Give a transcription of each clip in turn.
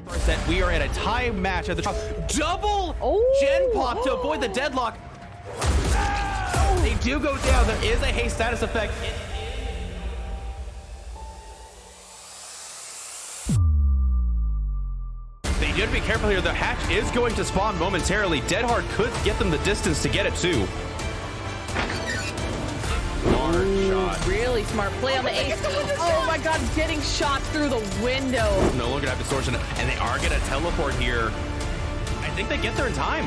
That we are at a tie match at the top. Double gen pop to avoid the deadlock. They do go down. There is a haste status effect. They do have to be careful here. The hatch is going to spawn momentarily. Dead Hard could get them the distance to get it too. Shot. Really smart play on the ace. Oh my god, getting shot through the window. No longer have distortion, and they are gonna teleport here. I think they get there in time.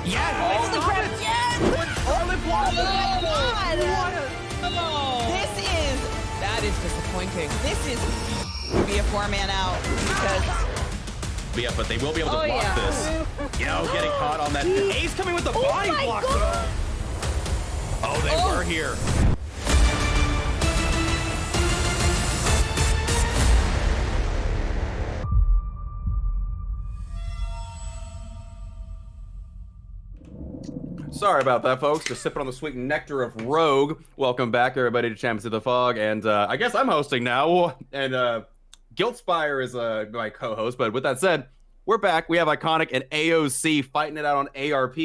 Yes! Oh, the grab! Yes! That is disappointing. This is to be a 4-man out because. Yeah, but they will be able to block this. Yo, getting caught on that. Ace coming with the body block. Oh, they were here. Sorry about that, folks. Just sipping on the sweet nectar of Rogue. Welcome back, everybody, to Champions of the Fog. And I guess I'm hosting now. And Giltspire is my co-host. But with that said, we're back. We have Iconic and AoC fighting it out on ARP.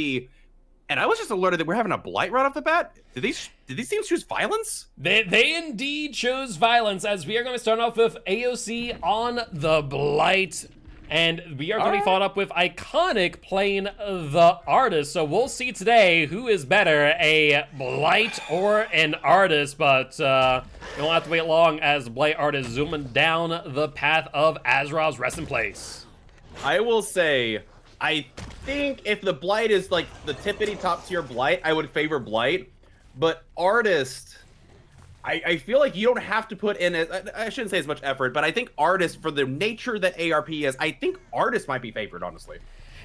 And I was just alerted that we're having a Blight right off the bat. Did these teams choose violence? They indeed chose violence, as we are going to start off with AoC on the Blight. And we are going to be followed up with Iconic playing the Artist. So we'll see today who is better, a Blight or an Artist. But you won't have to wait long as Blight Artist zooming down the path of Azrael's resting place. I will say, I think if the Blight is like the tippity top tier Blight, I would favor Blight. But Artist, I feel like you don't have to put in, I shouldn't say as much effort, but I think Artist, for the nature that ARP is, I think Artist might be favored, honestly.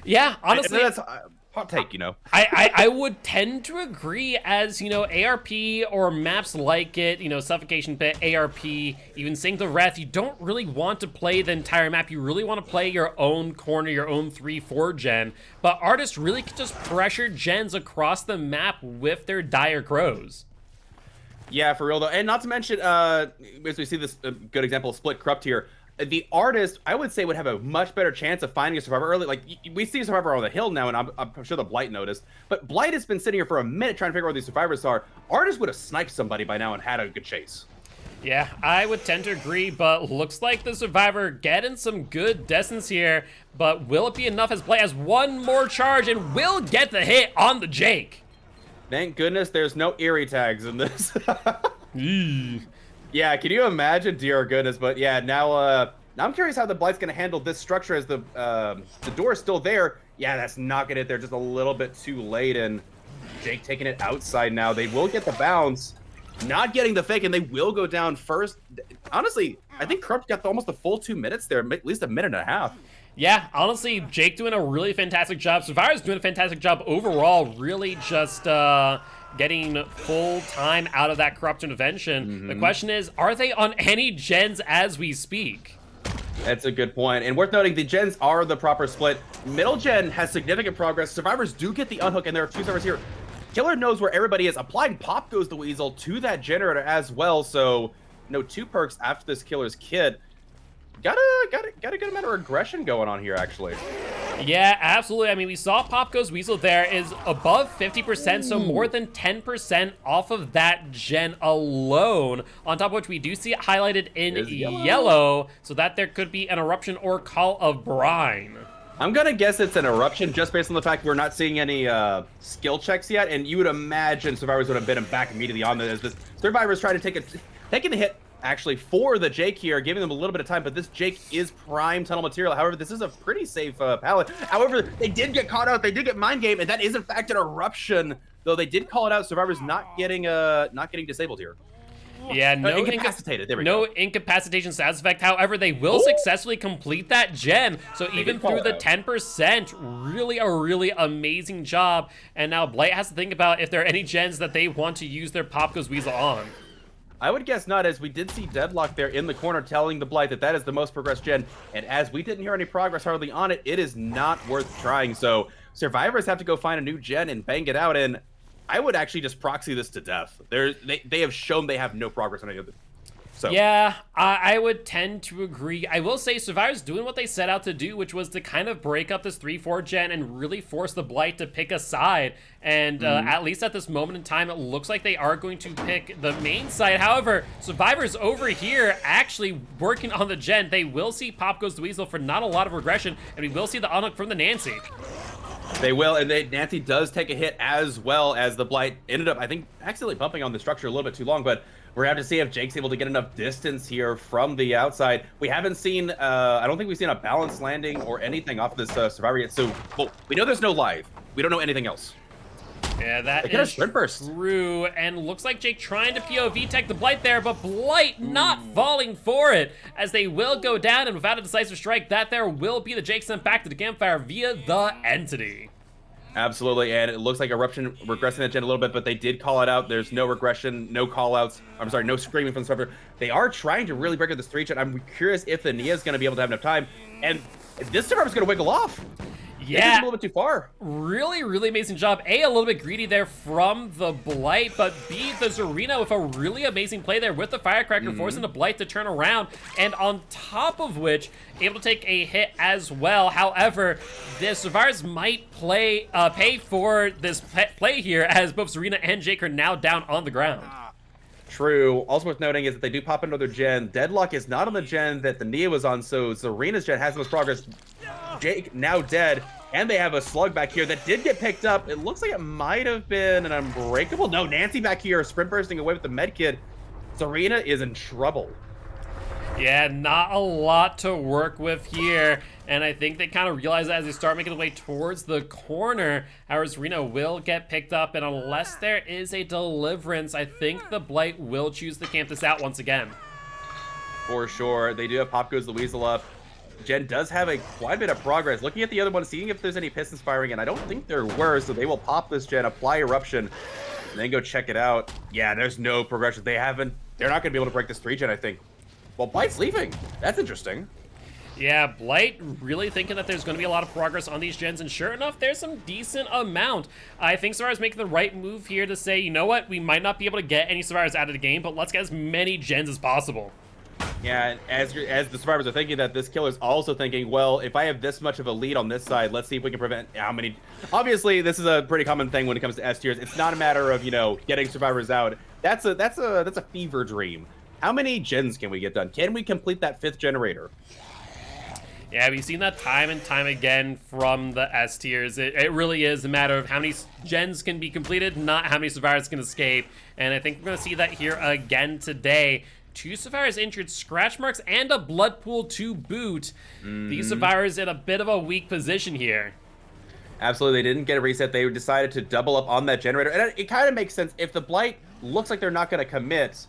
Yeah, honestly. That's a hot take, you know. I would tend to agree, as, you know, ARP or maps like it, you know, Suffocation Pit, ARP, even Sing the Wrath, you don't really want to play the entire map. You really want to play your own corner, your own 3-4 gen. But Artists really can just pressure gens across the map with their Dire Crows. Yeah, for real, though. And not to mention, as we see this good example of Split Corrupt here, the Artist, I would say, would have a much better chance of finding a Survivor early. Like, we see a Survivor on the hill now, and I'm sure the Blight noticed. But Blight has been sitting here for a minute trying to figure out where these Survivors are. Artist would have sniped somebody by now and had a good chase. Yeah, I would tend to agree, but looks like the Survivor getting some good distance here. But will it be enough as Blight has one more charge and will get the hit on the Jake? Thank goodness there's no Eerie tags in this. Yeah, can you imagine? Dear goodness, but yeah, now I'm curious how the Blight's gonna handle this structure as the door is still there. Yeah, that's knocking it there just a little bit too late, and Jake taking it outside now. They will get the bounce, not getting the fake, and they will go down first. Honestly, I think Corrupt got almost the full 2 minutes there, at least a minute and a half. Yeah, honestly, Jake doing a really fantastic job. Survivor's doing a fantastic job overall, really just getting full time out of that Corrupt Intervention. The question is, are they on any gens as we speak? That's a good point. And worth noting, the gens are the proper split. Middle gen has significant progress. Survivors do get the unhook, and there are 2 survivors here. Killer knows where everybody is. Applying Pop Goes the Weasel to that generator as well. So, no 2 perks after this Killer's kit. Got a good amount of aggression going on here, actually. Yeah, absolutely. I mean, we saw Pop Goes Weasel there is above 50%, so more than 10% off of that gen alone. On top of which we do see it highlighted in yellow, so that there could be an eruption or call of brine. I'm gonna guess it's an eruption just based on the fact we're not seeing any skill checks yet, and you would imagine Survivors would have been back immediately on this. This Survivor's trying to taking the hit actually for the Jake here, giving them a little bit of time, but this Jake is prime tunnel material. However, this is a pretty safe pallet. However, they did get caught out. They did get mind game, and that is in fact an eruption, though they did call it out. Survivors not getting disabled here. Yeah, no incapacitated. There we no go. incapacitation status effect. However, they will successfully complete that gen. So even through the 10%, really a really amazing job. And now Blight has to think about if there are any gens that they want to use their Pop Goes Weasel on. I would guess not, as we did see Deadlock there in the corner telling the Blight that that is the most progressed gen, and as we didn't hear any progress hardly on it, it is not worth trying. So Survivors have to go find a new gen and bang it out, and I would actually just proxy this to death. They have shown they have no progress on any of it. So yeah, I would tend to agree. I will say Survivor's doing what they set out to do, which was to kind of break up this 3-4 gen and really force the Blight to pick a side. And at least at this moment in time, it looks like they are going to pick the main side. However, Survivor's over here actually working on the gen. They will see Pop Goes the Weasel for not a lot of regression, and we will see the unhook from the Nancy. They will, and Nancy does take a hit as well as the Blight ended up, I think, accidentally bumping on the structure a little bit too long, but we're going to have to see if Jake's able to get enough distance here from the outside. We haven't seen, I don't think we've seen a balanced landing or anything off this Survivor yet, so well, we know there's no live. We don't know anything else. Yeah, that get a is sprint burst. true, and looks like Jake trying to POV tech the Blight there, but Blight not falling for it, as they will go down, and without a decisive strike, that there will be the Jake sent back to the campfire via the Entity. Absolutely, and it looks like Eruption regressing that gen a little bit, but they did call it out. There's no regression, no call-outs. I'm sorry, no screaming from the Survivor. They are trying to really break up this 3 gen. I'm curious if the Nia is going to be able to have enough time, and this Survivor's going to wiggle off. Yeah, a little bit too far. Really, really amazing job. A little bit greedy there from the Blight, but B, the Zarina with a really amazing play there with the Firecracker, forcing the Blight to turn around, and on top of which, able to take a hit as well. However, the Survivors might pay for this play here, as both Zarina and Jake are now down on the ground. True. Also worth noting is that they do pop another gen. Deadlock is not on the gen that the Nia was on, so Zarina's gen has the most progress. Jake now dead, and they have a slug back here that did get picked up. It looks like it might have been an unbreakable. No, Nancy back here, sprint bursting away with the med kit. Zarina is in trouble. Yeah, not a lot to work with here, and I think they kind of realize that as they start making their way towards the corner, our Zarina will get picked up, and unless there is a deliverance, I think the Blight will choose to camp this out once again. For sure. They do have Pop Goes the Weasel up. Jen does have quite a bit of progress. Looking at the other one, seeing if there's any pistons firing, and I don't think there were, so they will pop this gen, apply Eruption, and then go check it out. Yeah, there's no progression. They're not going to be able to break this 3 gen, I think. Well, Blight's leaving. That's interesting. Yeah, Blight really thinking that there's going to be a lot of progress on these gens, and sure enough, there's some decent amount. I think Survivor's making the right move here to say, you know what, we might not be able to get any Survivors out of the game, but let's get as many gens as possible. Yeah, as the Survivors are thinking that, this killer's also thinking, well, if I have this much of a lead on this side, let's see if we can prevent how many... Obviously, this is a pretty common thing when it comes to S tiers. It's not a matter of, getting Survivors out. That's a fever dream. How many gens can we get done? Can we complete that 5th generator? Yeah, we've seen that time and time again from the S tiers. It really is a matter of how many gens can be completed, not how many Survivors can escape. And I think we're going to see that here again today. 2 Survivors injured, scratch marks, and a blood pool to boot. These Survivors in a bit of a weak position here. Absolutely, they didn't get a reset. They decided to double up on that generator. And it kind of makes sense. If the Blight looks like they're not going to commit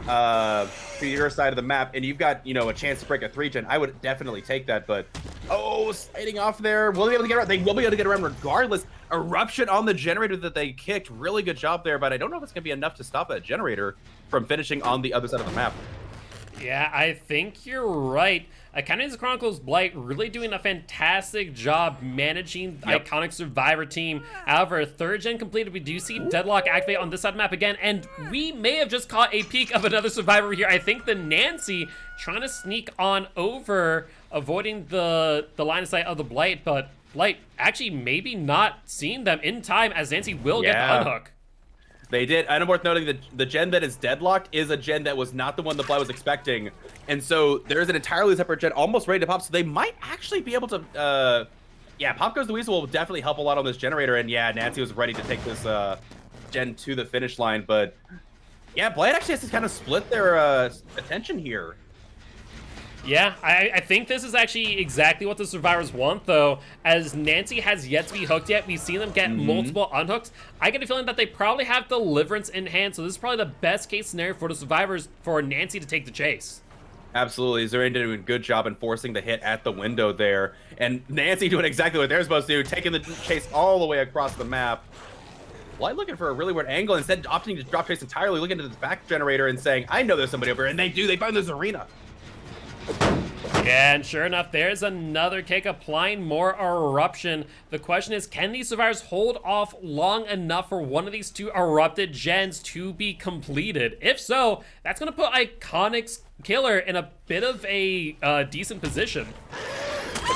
to your side of the map, and you've got, a chance to break a 3 gen, I would definitely take that. But, sliding off there. Will they be able to get around? They will be able to get around regardless. Eruption on the generator that they kicked. Really good job there, but I don't know if it's going to be enough to stop that generator from finishing on the other side of the map. Yeah, I think you're right. Iconic Chronicles Blight really doing a fantastic job managing the iconic Survivor team. However, 3rd gen completed, we do see Deadlock activate on this side of the map again, and we may have just caught a peek of another Survivor here. I think the Nancy trying to sneak on over, avoiding the line of sight of the Blight, but Blight actually maybe not seeing them in time, as Nancy will get the unhook. They did. And worth noting that the gen that is deadlocked is a gen that was not the one the Blight was expecting. And so there's an entirely separate gen almost ready to pop. So they might actually be able to, Pop Goes the Weasel will definitely help a lot on this generator. And yeah, Nancy was ready to take this gen to the finish line. But yeah, Blight actually has to kind of split their attention here. Yeah, I think this is actually exactly what the Survivors want, though, as Nancy has yet to be hooked yet. We've seen them get multiple unhooks. I get a feeling that they probably have Deliverance in hand, so this is probably the best case scenario for the Survivors for Nancy to take the chase. Absolutely. Zarina doing a good job enforcing the hit at the window there. And Nancy doing exactly what they're supposed to do, taking the chase all the way across the map. Blight looking for a really weird angle, instead of opting to drop chase entirely, looking at this back generator and saying, I know there's somebody over here, and they do. They find the Zarina. Yeah, and sure enough, there's another kick applying more eruption. The question is, can these survivors hold off long enough for one of these two erupted gens to be completed? If so, that's going to put Iconic's killer in a bit of a decent position.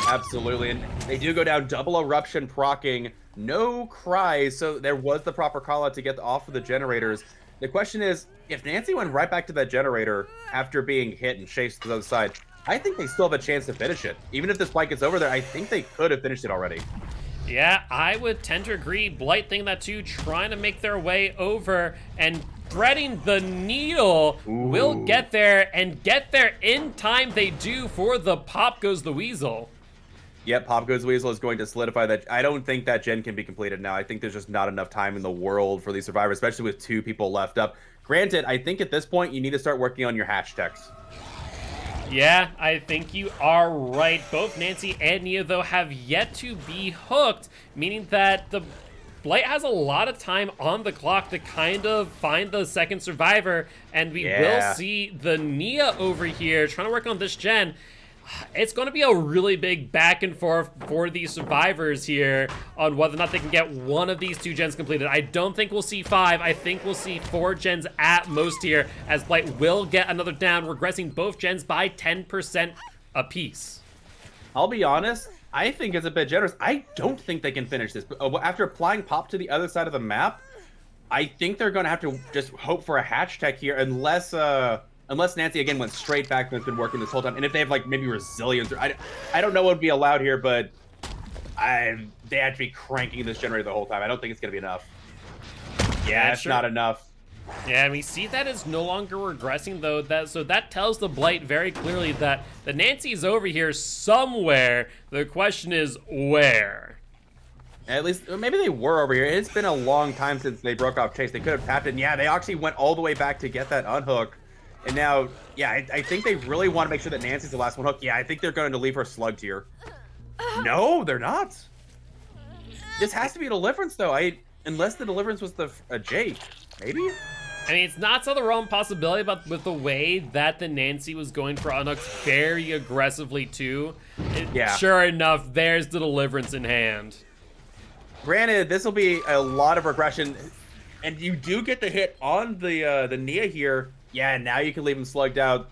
Absolutely, and they do go down double eruption procking, no cries, so there was the proper call out to get off of the generators. The question is, if Nancy went right back to that generator after being hit and chased to the other side, I think they still have a chance to finish it. Even if this Blight gets over there, I think they could have finished it already. Yeah, I would tend to agree. Blight thinking that too, trying to make their way over and threading the needle. Will get there and get there in time. They do for the Pop Goes the Weasel. Yep, Pop Goes the Weasel is going to solidify that. I don't think that gen can be completed now. I think there's just not enough time in the world for these survivors, especially with 2 people left up. Granted, I think at this point you need to start working on your hashtags. Yeah, I think you are right. Both Nancy and Nia, though, have yet to be hooked, meaning that the Blight has a lot of time on the clock to kind of find the second survivor, and we will see the Nia over here trying to work on this gen. It's going to be a really big back and forth for these survivors here on whether or not they can get one of these 2 gens completed. I don't think we'll see 5. I think we'll see 4 gens at most here, as Blight will get another down, regressing both gens by 10% apiece. I'll be honest, I think it's a bit generous. I don't think they can finish this. After applying Pop to the other side of the map, I think they're going to have to just hope for a hatch tech here, unless Nancy again went straight back and has been working this whole time. And if they have like maybe resilience, or I don't know what would be allowed here, but they have to be cranking this generator the whole time. I don't think it's gonna be enough. Yeah, it's not enough. Yeah, and we see that is no longer regressing though. So that tells the Blight very clearly that the Nancy's over here somewhere. The question is where. At least, maybe they were over here. It's been a long time since they broke off chase. They could have tapped in. Yeah, they actually went all the way back to get that unhook. And now, yeah, I think they really want to make sure that Nancy's the last one hooked. Yeah, I think they're going to leave her slugged here. No, they're not. This has to be a deliverance, though. Unless the deliverance was a Jake, maybe? I mean, it's not so the realm possibility, but with the way that the Nancy was going for unhooks very aggressively, too, sure enough, there's the deliverance in hand. Granted, this will be a lot of regression, and you do get the hit on the Nia here. Yeah, now you can leave him slugged out.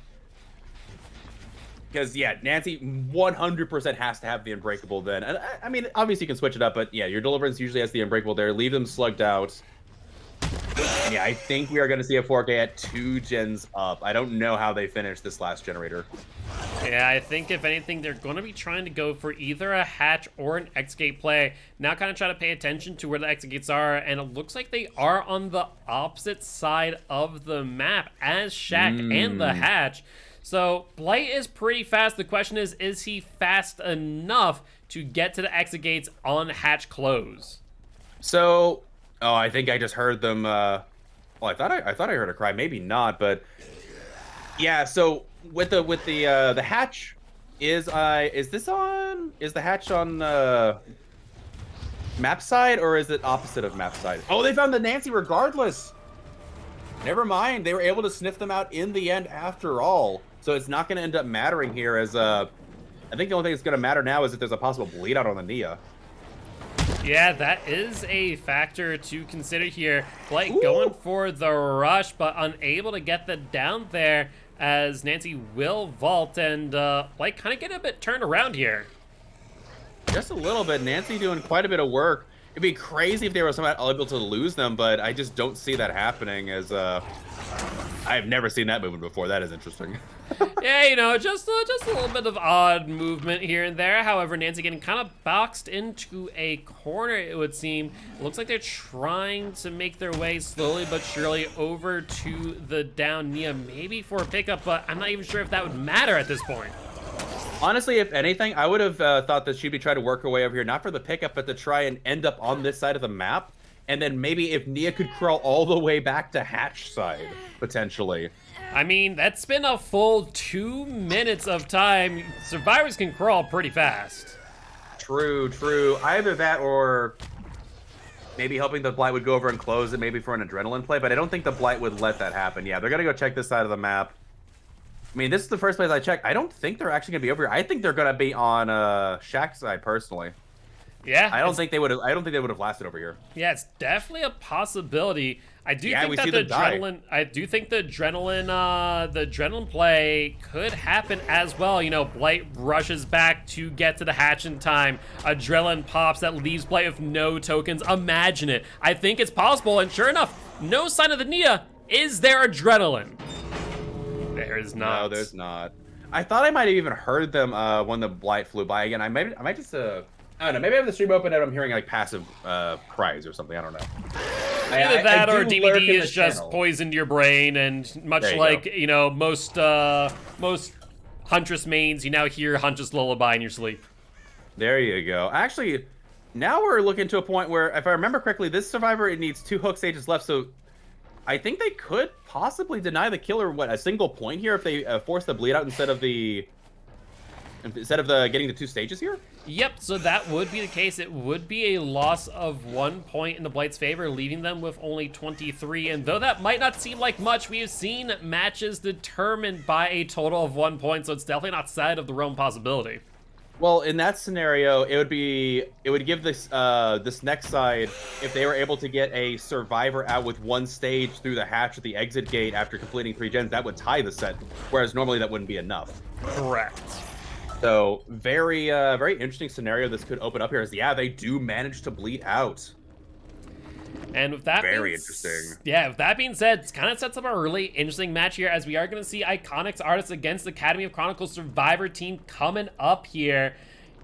Because, yeah, Nancy 100% has to have the Unbreakable then. And, I mean, obviously you can switch it up, but yeah, your Deliverance usually has the Unbreakable there. Leave them slugged out. And yeah, I think we are going to see a 4K at 2 gens up. I don't know how they finish this last generator. Yeah, I think if anything, they're going to be trying to go for either a hatch or an X-Gate play. Now kind of try to pay attention to where the X-Gates are, and it looks like they are on the opposite side of the map as Shack and the hatch. So Blight is pretty fast. The question is he fast enough to get to the X-Gates on hatch close? So, I think I just heard them. Well, I thought I heard a cry. Maybe not, but yeah. So with the hatch, is the hatch on map side, or is it opposite of map side? Oh, they found the Nancy regardless. Never mind. They were able to sniff them out in the end after all. So it's not going to end up mattering here, as I think the only thing that's going to matter now is if there's a possible bleed out on the Nia. Yeah, that is a factor to consider here. Blight going for the rush, but unable to get the down there, as Nancy will vault, and Blight kind of get a bit turned around here. Just a little bit. Nancy doing quite a bit of work. It'd be crazy if they were somehow able to lose them, but I just don't see that happening, as I've never seen that movement before. That is interesting. Yeah, you know, just a little bit of odd movement here and there. However, Nancy getting kind of boxed into a corner, it would seem. It looks like they're trying to make their way slowly but surely over to the down Nia, maybe for a pickup, but I'm not even sure if that would matter at this point. Honestly, if anything, I would have thought that she'd be trying to work her way over here, not for the pickup, but to try and end up on this side of the map. And then maybe if Nia could crawl all the way back to hatch side, potentially. I mean, that's been a full 2 minutes of time. Survivors can crawl pretty fast. True, true. Either that or maybe hoping the Blight would go over and close it, maybe for an adrenaline play, but I don't think the Blight would let that happen. Yeah, they're going to go check this side of the map. I mean, this is the first place I checked. I don't think they're actually gonna be over here. I think they're gonna be on Shaq's side personally. Yeah. I don't think they would have lasted over here. Yeah, it's definitely a possibility. I do Yeah, think we that see the them die. adrenaline. I do think the adrenaline play could happen as well. You know, Blight rushes back to get to the hatch in time. Adrenaline pops that leaves Blight with no tokens. Imagine it. I think it's possible, and sure enough, no sign of the Nia. Is there adrenaline? There is not. No, there's not. I thought I might have even heard them when the Blight flew by again. I might just I don't know. Maybe I have the stream open and I'm hearing like passive cries or something. I don't know. Either that or do lurk in DVD the is just channel. poisoned your brain, and much There you like go. you know most Huntress mains, you now hear Huntress lullaby in your sleep. There you go. Actually, now we're looking to a point where, if I remember correctly, this Survivor, it needs 2 hook stages left, so I think they could possibly deny the killer, a single point here if they force the bleed out instead of the getting the 2 stages here? Yep, so that would be the case. It would be a loss of 1 point in the Blight's favor, leaving them with only 23. And though that might not seem like much, we have seen matches determined by a total of 1 point, so it's definitely not outside of the realm possibility. Well, in that scenario, it would give this this next side, if they were able to get a Survivor out with 1 stage through the hatch at the exit gate after completing 3 gens, that would tie the set, whereas normally that wouldn't be enough. Correct. So very very interesting scenario this could open up here. Is they do manage to bleed out. And with that Very being interesting. Yeah, with that being said, it kind of sets up a really interesting match here, as we are going to see Iconic's Artists against the Academy of Chronicles Survivor team coming up here.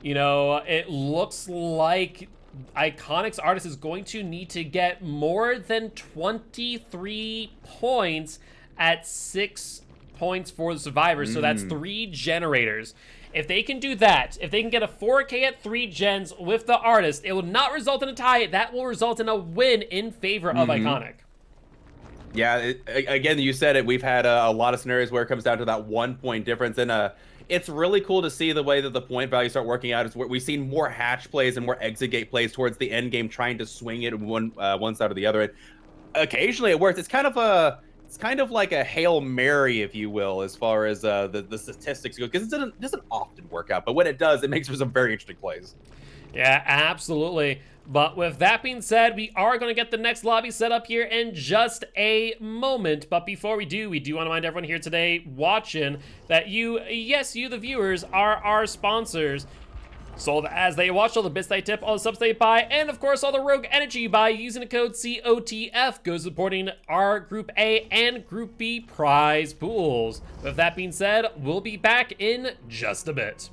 You know, it looks like Iconic's Artist is going to need to get more than 23 points at 6 points for the Survivor, so that's 3 generators. If they can do that, if they can get a 4K at 3 gens with the Artist, it will not result in a tie. That will result in a win in favor of Iconic. Yeah, again, you said it. We've had a lot of scenarios where it comes down to that 1 point difference, and it's really cool to see the way that the point values start working out. Is where we've seen more hatch plays and more exit gate plays towards the end game, trying to swing it one side or the other. And occasionally it works. It's kind of like a Hail Mary, if you will, as far as the statistics go, because it doesn't often work out, but when it does, it makes for some very interesting plays. Yeah, absolutely. But with that being said, we are going to get the next lobby set up here in just a moment. But before we do want to remind everyone here today watching that you, the viewers, are our sponsors. So as they watch, all the bits they tip, all the subs they buy, and of course all the rogue energy you buy using the code COTF goes supporting our Group A and Group B prize pools. With that being said, we'll be back in just a bit.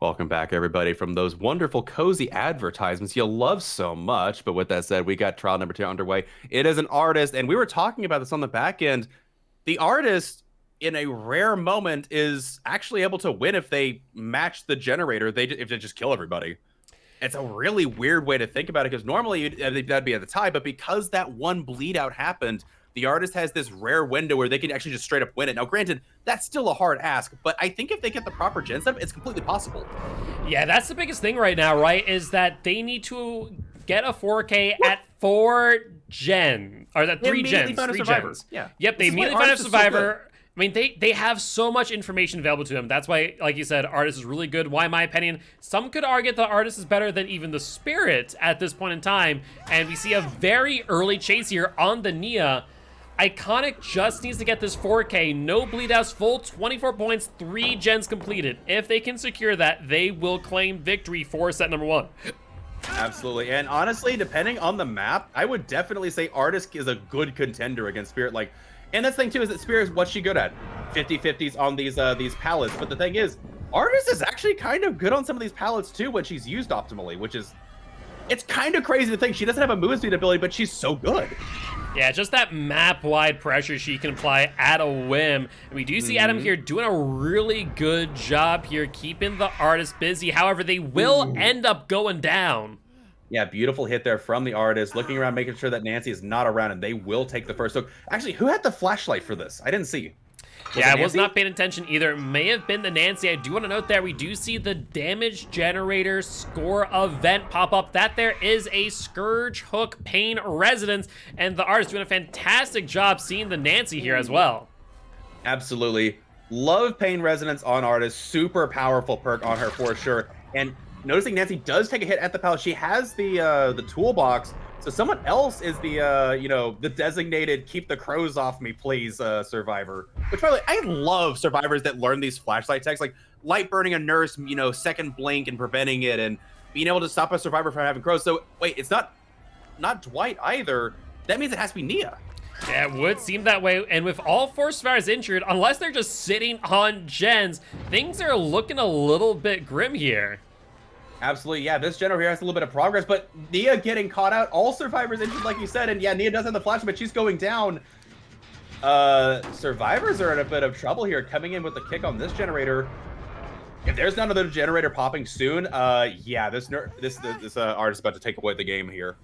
Welcome back, everybody, from those wonderful, cozy advertisements you love so much. But with that said, we got trial number 2 underway. It is an artist, and we were talking about this on the back end. The artist, in a rare moment, is actually able to win if they match the generator. If they just kill everybody. It's a really weird way to think about it, because normally that'd be at the tie, but because that one bleed out happened, the artist has this rare window where they can actually just straight up win it. Now, granted, that's still a hard ask, but I think if they get the proper gen stuff, it's completely possible. Yeah, that's the biggest thing right now, right? Is that they need to get a 4K at 4 gens, or that 3 gens. 3 gens. Yeah. Yep, they immediately find a survivor. I mean, they have so much information available to them. That's why, like you said, Artist is really good. Why, in my opinion, some could argue that Artist is better than even the Spirit at this point in time. And we see a very early chase here on the Nia. Iconic just needs to get this 4K, no bleed outs, full 24 points, 3 gens completed. If they can secure that, they will claim victory for set number 1. Absolutely. And honestly, depending on the map, I would definitely say Artist is a good contender against Spirit. Like, and that's the thing too, is that Spirit is what's she good at? 50-50s on these pallets. But the thing is, Artist is actually kind of good on some of these pallets too when she's used optimally, which is, it's kind of crazy to think she doesn't have a move speed ability, but she's so good. Yeah, just that map-wide pressure she can apply at a whim. And we do see Adam here doing a really good job here, keeping the Artist busy. However, they will end up going down. Yeah, beautiful hit there from the Artist, looking around, making sure that Nancy is not around, and they will take the first hook. Actually, who had the flashlight for this? I didn't see. Yeah, I was not paying attention either. It may have been the Nancy. I do want to note that we do see the damage generator score event pop up. That there is a Scourge Hook Pain Resonance, and the Artist doing a fantastic job seeing the Nancy here as well. Absolutely. Love Pain Resonance on Artist. Super powerful perk on her for sure. And noticing Nancy does take a hit at the pallet. She has the toolbox. So someone else is the, you know, the designated keep the crows off me, please, survivor. Which, by the way, I love survivors that learn these flashlight techs, like light burning a nurse, you know, second blink and preventing it, and being able to stop a survivor from having crows. So, wait, it's not Dwight either. That means it has to be Nia. Yeah, it would seem that way. And with all 4 survivors injured, unless they're just sitting on gens, things are looking a little bit grim here. Absolutely, yeah. This general here has a little bit of progress, but Nia getting caught out. All survivors injured, like you said, and yeah, Nia does have the flash, but she's going down. Survivors are in a bit of trouble here, coming in with the kick on this generator. If there's not another generator popping soon, yeah, this artist is about to take away the game here.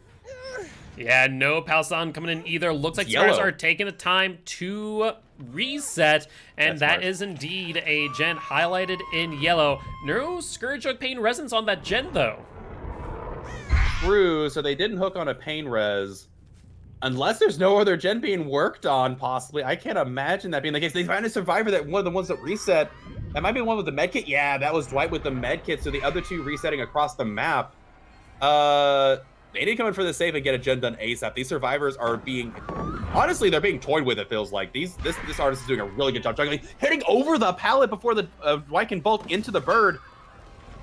Yeah, no Palsan coming in either. Looks like survivors are taking the time to reset, and that is indeed a gen highlighted in yellow. No Scourge Hook Pain Resonance on that gen, though. True, so they didn't hook on a Pain Res. Unless there's no other gen being worked on, possibly. I can't imagine that being the case. They find a survivor that one of the ones that reset. That might be the one with the medkit. Yeah, that was Dwight with the medkit, so the other 2 resetting across the map. They need to come in for the save and get a gen done ASAP. These survivors are being, honestly, they're being toyed with, it feels like. This artist is doing a really good job juggling, hitting over the pallet before the Dwight can bulk into the bird.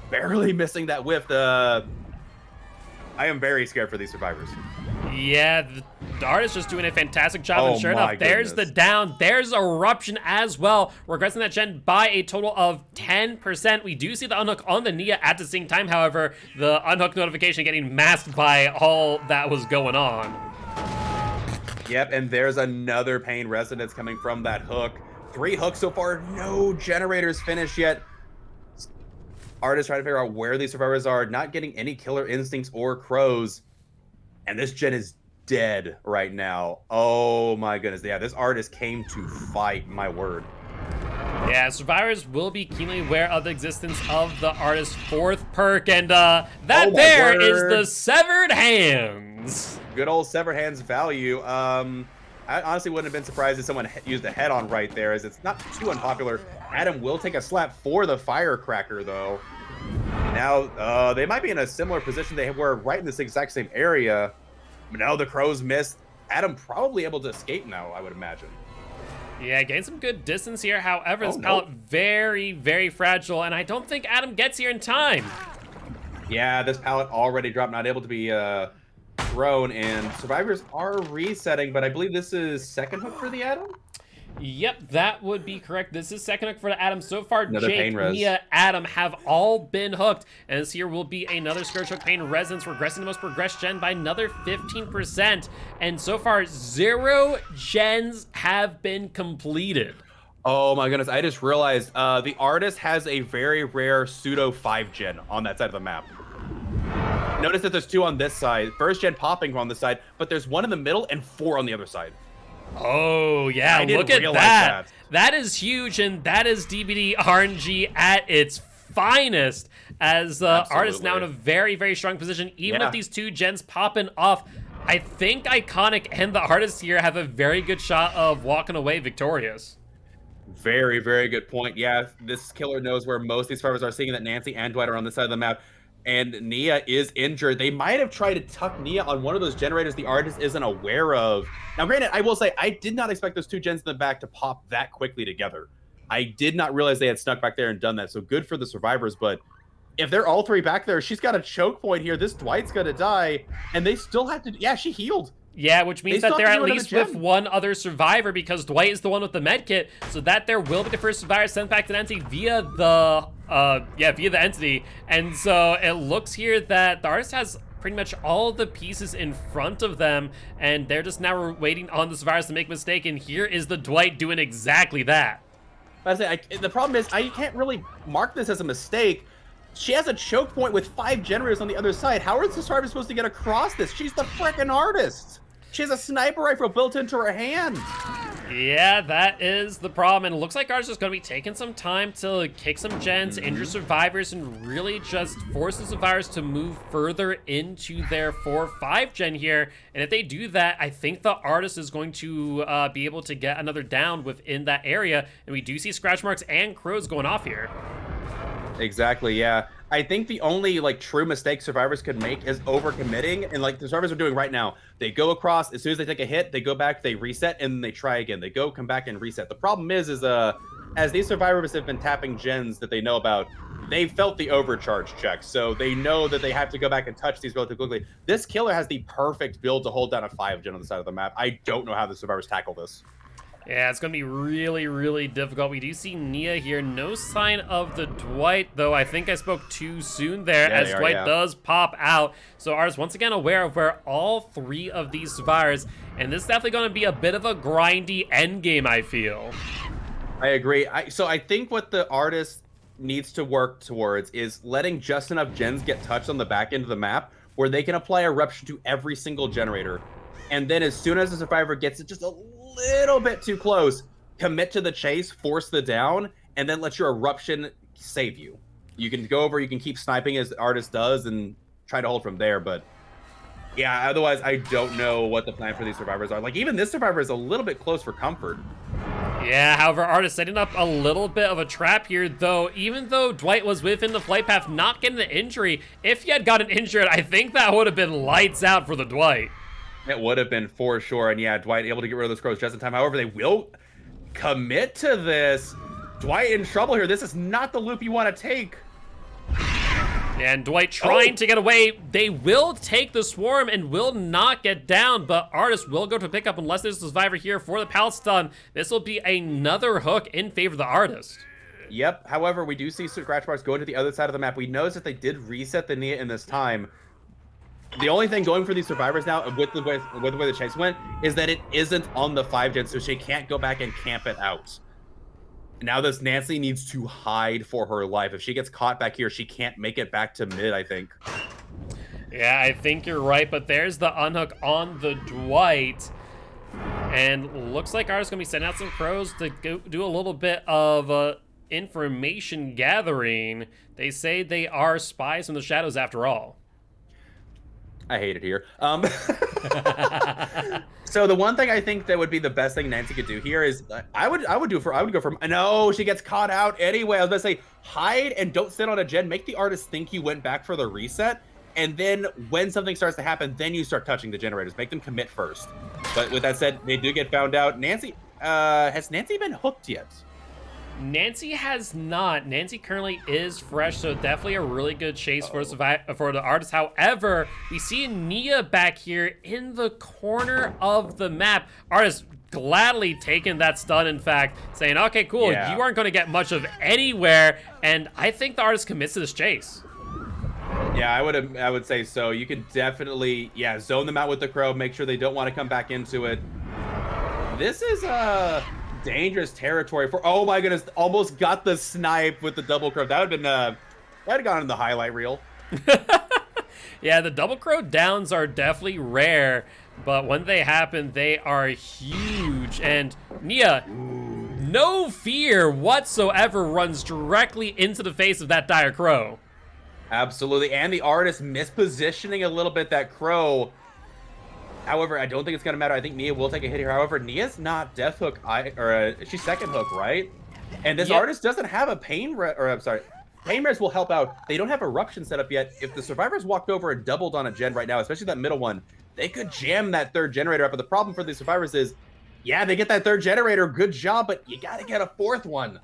Barely missing that whiff. I am very scared for these survivors. Yeah, the artist just doing a fantastic job, and sure enough, there's the down. There's Eruption as well, regressing that gen by a total of 10%. We do see the unhook on the Nia at the same time, however, the unhook notification getting masked by all that was going on. Yep, and there's another Pain Resonance coming from that hook. 3 hooks so far, no generators finished yet. Artists trying to figure out where these survivors are, not getting any killer instincts or crows. And this gen is dead right now. Oh my goodness. Yeah, this artist came to fight, my word. Yeah, survivors will be keenly aware of the existence of the artist's 4th perk, and that there is the Severed Hands. Good old Severed Hands value. I honestly wouldn't have been surprised if someone used a head-on right there, as it's not too unpopular. Adam will take a slap for the Firecracker, though. Now, they might be in a similar position. They were right in this exact same area. But now the crows missed. Adam probably able to escape now, I would imagine. Yeah, getting some good distance here. However, this pallet very, very fragile, and I don't think Adam gets here in time. Yeah, this pallet already dropped, not able to be thrown, and survivors are resetting, but I believe this is second hook for the Adam? Yep, that would be correct. This is second hook for Adam. So far, Another Jake, pain res. Nia, Adam have all been hooked. And this here will be another Scourge Hook Pain Resonance, regressing the most progressed gen by another 15%. And so far, 0 gens have been completed. Oh my goodness, I just realized the artist has a very rare pseudo 5-gen on that side of the map. Notice that there's 2 on this side, first gen popping on this side, but there's 1 in the middle and 4 on the other side. Oh, yeah, I didn't look at realize that. that. That is huge, and that is DBD RNG at its finest, as artists now in a very, very strong position. Even with these 2 gens popping off, I think Iconic and the artists here have a very good shot of walking away victorious. Very, very good point. Yeah, this killer knows where most of these survivors are, seeing that Nancy and Dwight are on this side of the map. And Nia is injured. They might have tried to tuck Nia on one of those generators the artist isn't aware of. Now, granted, I will say, I did not expect those 2 gens in the back to pop that quickly together. I did not realize they had snuck back there and done that. So good for the survivors. But if they're all 3 back there, she's got a choke point here. This Dwight's going to die. And they still have to... Yeah, she healed. Yeah, which means that they're at least gem. with 1 other survivor, because Dwight is the one with the med kit, so that there will be the first survivor sent back to the entity via the entity. And so it looks here that the artist has pretty much all the pieces in front of them, and they're just now waiting on the survivors to make a mistake, and here is the Dwight doing exactly that. The problem is, I can't really mark this as a mistake. She has a choke point with 5 generators on the other side. How are the survivors supposed to get across this? She's the frickin' artist. She has a sniper rifle built into her hand. Yeah, that is the problem. And it looks like ours is going to be taking some time to kick some gens, injure survivors, and really just force the survivors to move further into their 4-5 gen here. And if they do that, I think the artist is going to be able to get another down within that area. And we do see scratch marks and crows going off here. Exactly, yeah. I think the only true mistake survivors could make is overcommitting, and the survivors are doing right now. They go across, as soon as they take a hit, they go back, they reset, and then they try again. They go, come back, and reset. The problem is as these survivors have been tapping gens that they know about, they felt the overcharge check, so they know that they have to go back and touch these relatively quickly. This killer has the perfect build to hold down a 5-gen on the side of the map. I don't know how the survivors tackle this. Yeah, it's going to be really, really difficult. We do see Nia here. No sign of the Dwight, though. I think I spoke too soon there, as Dwight does pop out. So ours once again aware of where all 3 of these survivors, and this is definitely going to be a bit of a grindy endgame, I feel. I agree. So I think what the artist needs to work towards is letting just enough gens get touched on the back end of the map where they can apply eruption to every single generator. And then as soon as the survivor gets it just a little bit too close, commit to the chase, force the down, and then let your eruption save you. You can go over, you can keep sniping as the artist does and try to hold from there, but yeah, otherwise I don't know what the plan for these survivors are. Even this survivor is a little bit close for comfort. Yeah, however, artist setting up a little bit of a trap here, though. Even though Dwight was within the flight path, not getting the injury, if he had gotten injured, I think that would have been lights out for the Dwight. It would have been for sure, and yeah, Dwight able to get rid of those crows just in time. However, they will commit to this. Dwight in trouble here. This is not the loop you want to take. And Dwight trying to get away. They will take the swarm and will not get down, but artist will go to pick up unless there's a survivor here for the pallet stun. This will be another hook in favor of the artist. Yep. However, we do see scratch marks go to the other side of the map. We notice that they did reset the Nia in this time. The only thing going for these survivors now, with the way the chase went, is that it isn't on the 5-gen, so she can't go back and camp it out. Now this Nancy needs to hide for her life. If she gets caught back here, she can't make it back to mid, I think. Yeah, I think you're right, but there's the unhook on the Dwight. And looks like ours going to be sending out some crows to go do a little bit of information gathering. They say they are spies from the shadows after all. I hate it here. So the one thing I think that would be the best thing Nancy could do here is I would go for no, she gets caught out anyway. I was gonna say hide and don't sit on a gen. Make the artist think you went back for the reset, and then when something starts to happen, then you start touching the generators. Make them commit first. But with that said, they do get found out. Nancy, has Nancy been hooked yet? Nancy has not. Nancy currently is fresh, so definitely a really good chase for the artist. However, we see Nia back here in the corner of the map. Artist gladly taken that stun, in fact, saying, okay, cool, Yeah. you aren't going to get much of anywhere, and I think the artist commits to this chase. Yeah, I would say so. You can definitely, yeah, zone them out with the crow, make sure they don't want to come back into it. This is dangerous territory for, oh my goodness, almost got the snipe with the double crow. That would have been, that would have gone in the highlight reel. Yeah, the double crow downs are definitely rare, but when they happen, they are huge. And Nia, no fear whatsoever, runs directly into the face of that dire crow. Absolutely, and the artist mispositioning a little bit that crow. However, I don't think it's going to matter. I think Nia will take a hit here. However, Nia's not death hook, she's second hook, right? And this artist doesn't have a pain res will help out. They don't have eruption set up yet. If the survivors walked over and doubled on a gen right now, especially that middle one, they could jam that third generator up. But the problem for the survivors is, yeah, they get that third generator, good job, but you got to get a fourth one.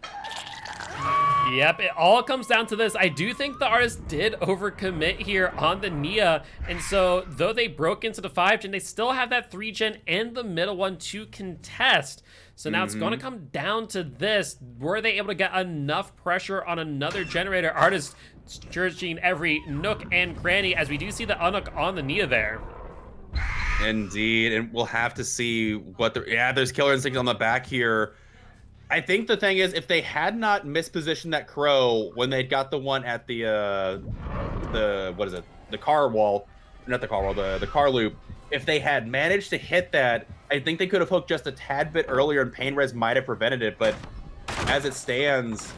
Yep, it all comes down to this. I do think the artist did overcommit here on the Nia, and so though they broke into the 5-gen, they still have that 3-gen and the middle one to contest. So now it's going to come down to this. Were they able to get enough pressure on another generator? Artist searching every nook and cranny, as we do see the unhook on the Nia there. Indeed, and we'll have to see what the, yeah, there's killer instinct on the back here. I think the thing is, if they had not mispositioned that crow when they got the one at the what is it? The car wall, not the car wall, the car loop. If they had managed to hit that, I think they could have hooked just a tad bit earlier, and pain res might have prevented it. But as it stands,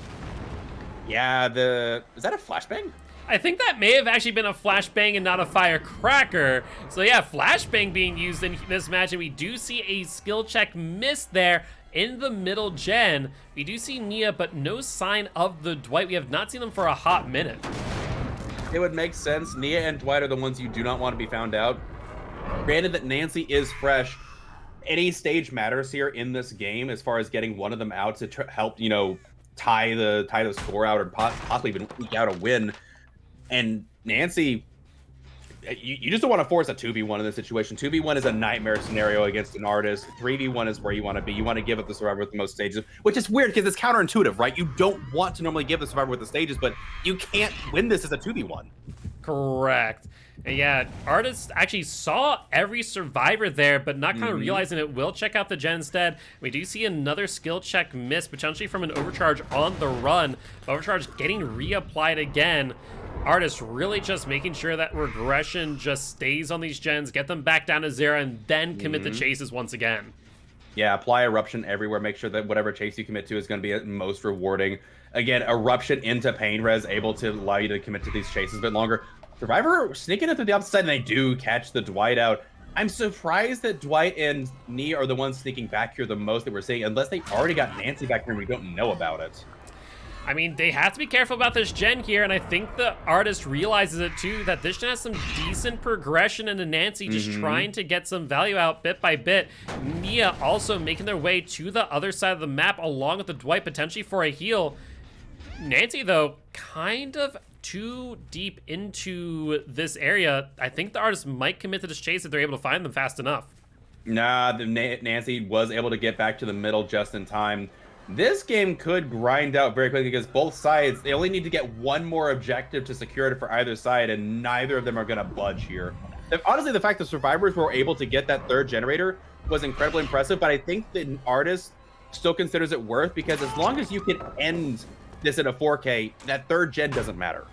yeah, is that a flashbang? I think that may have actually been a flashbang and not a firecracker. So yeah, flashbang being used in this match, and we do see a skill check miss there in the middle gen. We do see Nia, but no sign of the Dwight. We have not seen them for a hot minute. It would make sense. Nia and Dwight are the ones you do not want to be found out. Granted that Nancy is fresh, any stage matters here in this game as far as getting one of them out to help, you know, tie the score out or possibly even eke out a win. And Nancy, you just don't want to force a 2v1 in this situation. 2v1 is a nightmare scenario against an artist. 3v1 is where you want to be. You want to give up the survivor with the most stages, which is weird because it's counterintuitive, right? You don't want to normally give the survivor with the stages, but you can't win this as a 2v1. Correct. And yeah, artists actually saw every survivor there, but not kind of realizing it. Will check out the gen instead. We do see another skill check miss, potentially from an overcharge on the run. Overcharge getting reapplied again. Artists really just making sure that regression just stays on these gens, get them back down to 0, and then commit the chases once again. Yeah, apply eruption everywhere. Make sure that whatever chase you commit to is going to be most rewarding. Again, eruption into pain res, able to allow you to commit to these chases a bit longer. Survivor sneaking into the opposite side, and they do catch the Dwight out. I'm surprised that Dwight and Nia are the ones sneaking back here the most that we're seeing, unless they already got Nancy back here and we don't know about it. I mean, they have to be careful about this gen here, and I think the artist realizes it too, that this gen has some decent progression into Nancy, just trying to get some value out bit by bit. Nia also making their way to the other side of the map along with the Dwight, potentially for a heal. Nancy, though, kind of too deep into this area. I think the artist might commit to this chase if they're able to find them fast enough. Nah, Nancy was able to get back to the middle just in time. This game could grind out very quickly because both sides, they only need to get one more objective to secure it for either side, and neither of them are going to budge here. Honestly, the fact that survivors were able to get that third generator was incredibly impressive, but I think the artist still considers it worth, because as long as you can end this in a 4K, that third gen doesn't matter.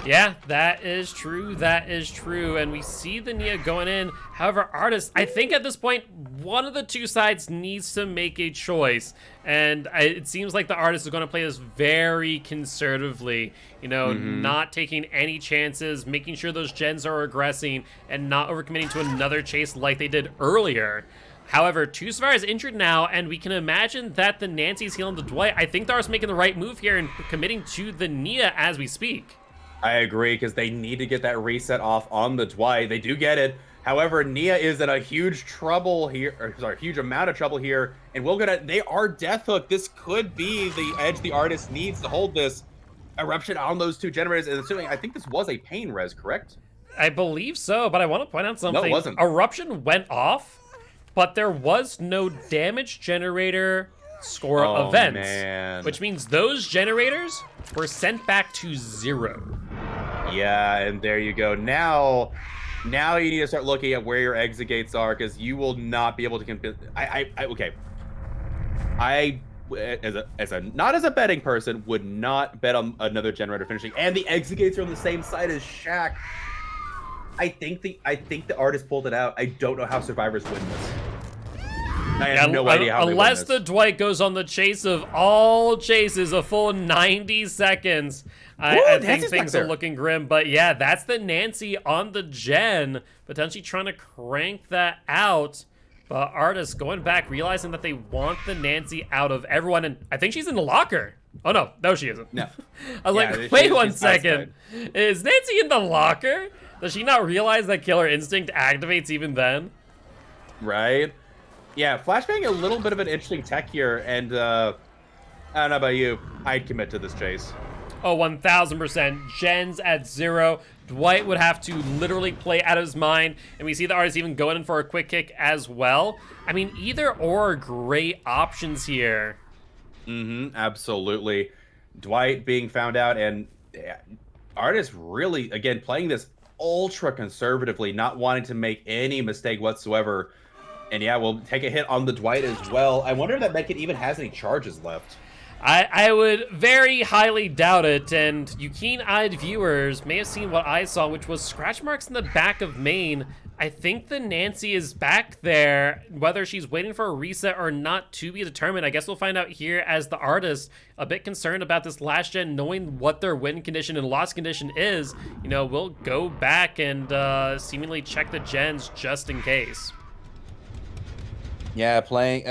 Yeah, that is true. That is true. And we see the Nia going in. However, artists, I think at this point, one of the two sides needs to make a choice. And it seems like the artist is going to play this very conservatively, you know, not taking any chances, making sure those gens are regressing, and not overcommitting to another chase like they did earlier. However, two survivors injured now, and we can imagine that the Nancy's healing the Dwight. I think the artist making the right move here and committing to the Nia as we speak. I agree, because they need to get that reset off on the Dwight. They do get it. However, Nia is in a huge trouble here, or sorry, huge amount of trouble here, and they are death hook. This could be the edge the artist needs to hold this eruption on those two generators. And assuming, I think this was a pain res, correct? I believe so, but I want to point out something. No, it wasn't. Eruption went off. but there was no damage generator score events, man. which means those generators were sent back to 0. Yeah, and there you go. Now you need to start looking at where your exit gates are, because you will not be able to compete. Okay. As a not as a betting person, would not bet on another generator finishing, and the exit gates are on the same side as Shaq. I think the artist pulled it out. I don't know how survivors win this. I have no idea how unless they win the Dwight goes on the chase of all chases, a full 90 seconds. I think things are looking grim, but yeah, that's the Nancy on the gen, potentially trying to crank that out. But Artist going back, realizing that they want the Nancy out of everyone, and I think she's in the locker. Oh no, she isn't. No. I was like, wait 1 second. Is Nancy in the locker? Does she not realize that Killer Instinct activates even then? Right? Yeah, flashbang a little bit of an interesting tech here, and I don't know about you, I'd commit to this chase. Oh, 1000%. Gens at 0. Dwight would have to literally play out of his mind, and we see the Artist even going in for a quick kick as well. I mean, either or are great options here. Absolutely. Dwight being found out, and Artist really, again, playing this ultra conservatively, not wanting to make any mistake whatsoever. And yeah, we'll take a hit on the Dwight as well. I wonder if that Medkit even has any charges left. I would very highly doubt it, and you keen-eyed viewers may have seen what I saw, which was scratch marks in the back of main. I think the Nancy is back there, whether she's waiting for a reset or not to be determined. I guess we'll find out here as the Artist, a bit concerned about this last gen, knowing what their win condition and loss condition is. You know, we'll go back and seemingly check the gens just in case. Yeah, playing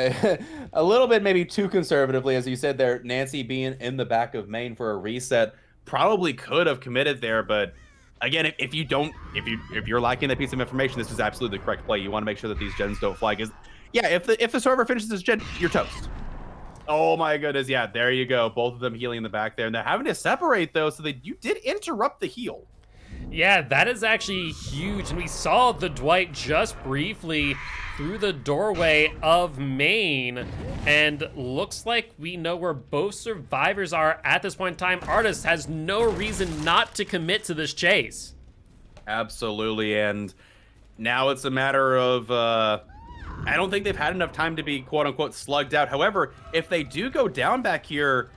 a little bit maybe too conservatively, as you said there. Nancy being in the back of main for a reset probably could have committed there, but again, if you're lacking that piece of information, this is absolutely the correct play. You want to make sure that these gens don't fly, because yeah, if the server finishes this gen, you're toast. Oh my goodness, yeah, there you go. Both of them healing in the back there, and they're having to separate though, so that you did interrupt the heal. Yeah, that is actually huge, and we saw the Dwight just briefly through the doorway of main, and looks like we know where both survivors are at this point in time. Artist has no reason not to commit to this chase. Absolutely, and now it's a matter of I don't think they've had enough time to be quote-unquote slugged out. However, if they do go down back here,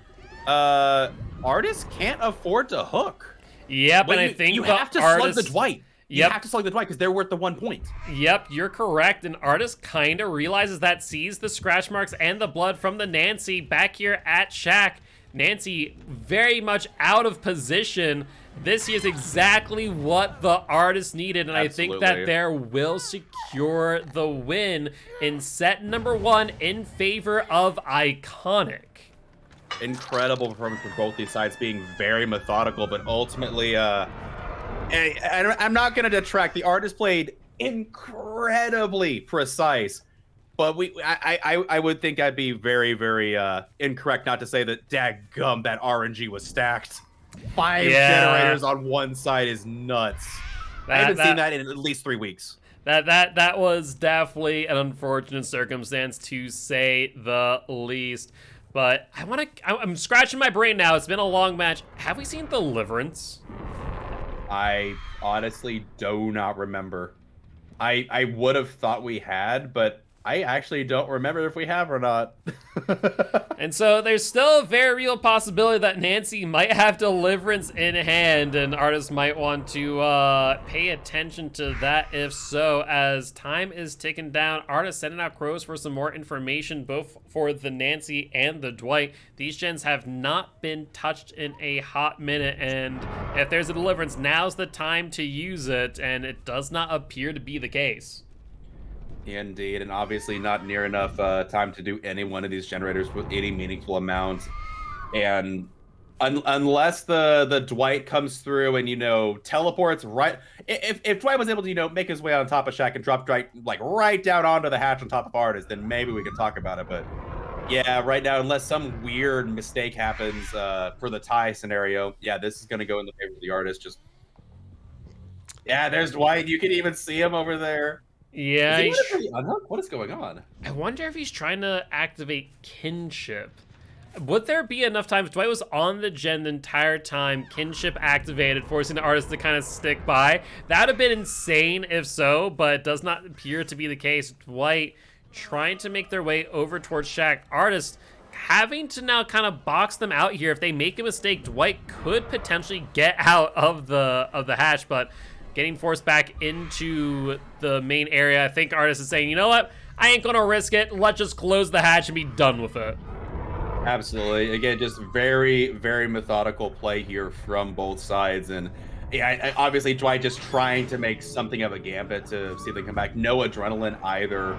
Artist can't afford to hook. Yep, but and I think you have to slug the Dwight. Yep. You have to slug the Dwight because they're worth the 1 point. Yep, you're correct. And Artist kind of realizes that, sees the scratch marks and the blood from the Nancy back here at Shaq. Nancy very much out of position. This is exactly what the Artist needed, and Absolutely. I think that there will secure the win in set number 1 in favor of Iconic. Incredible performance from both these sides, being very methodical, but ultimately, I'm not going to detract. The Artist played incredibly precise, but I would think I'd be very, very incorrect not to say that dadgum, that RNG was stacked. 5 generators on one side is nuts. I haven't seen that in at least 3 weeks. That was definitely an unfortunate circumstance, to say the least. But I'm scratching my brain now. It's been a long match. Have we seen Deliverance? I honestly do not remember. I would have thought we had, but I actually don't remember if we have or not. And so there's still a very real possibility that Nancy might have Deliverance in hand, and Artists might want to pay attention to that if so, as time is ticking down. Artists sending out crows for some more information, both for the Nancy and the Dwight. These gens have not been touched in a hot minute, and if there's a Deliverance, now's the time to use it, and it does not appear to be the case. Indeed, and obviously not near enough time to do any one of these generators with any meaningful amount. And unless the Dwight comes through and, you know, teleports right... If Dwight was able to, you know, make his way on top of Shaq and drop Dwight, like, right down onto the hatch on top of Artist, then maybe we could talk about it. But, yeah, right now, unless some weird mistake happens for the tie scenario, yeah, this is going to go in the favor of the Artist. Just... Yeah, there's Dwight. You can even see him over there. Yeah, Is he gonna pretty unhook? What is going on? I wonder if he's trying to activate kinship. Would there be enough time if Dwight was on the gen the entire time, kinship activated, forcing the artist to kind of stick by? That would have been insane if so, but it does not appear to be the case. Dwight trying to make their way over towards Shaq. Artist having to now kind of box them out here. If they make a mistake, Dwight could potentially get out of the hatch, but getting forced back into the main area. I think Artist is saying, you know what? I ain't gonna risk it. Let's just close the hatch and be done with it. Absolutely. Again, just very, very methodical play here from both sides. And yeah, obviously Dwight just trying to make something of a gambit to see if they come back. No adrenaline either.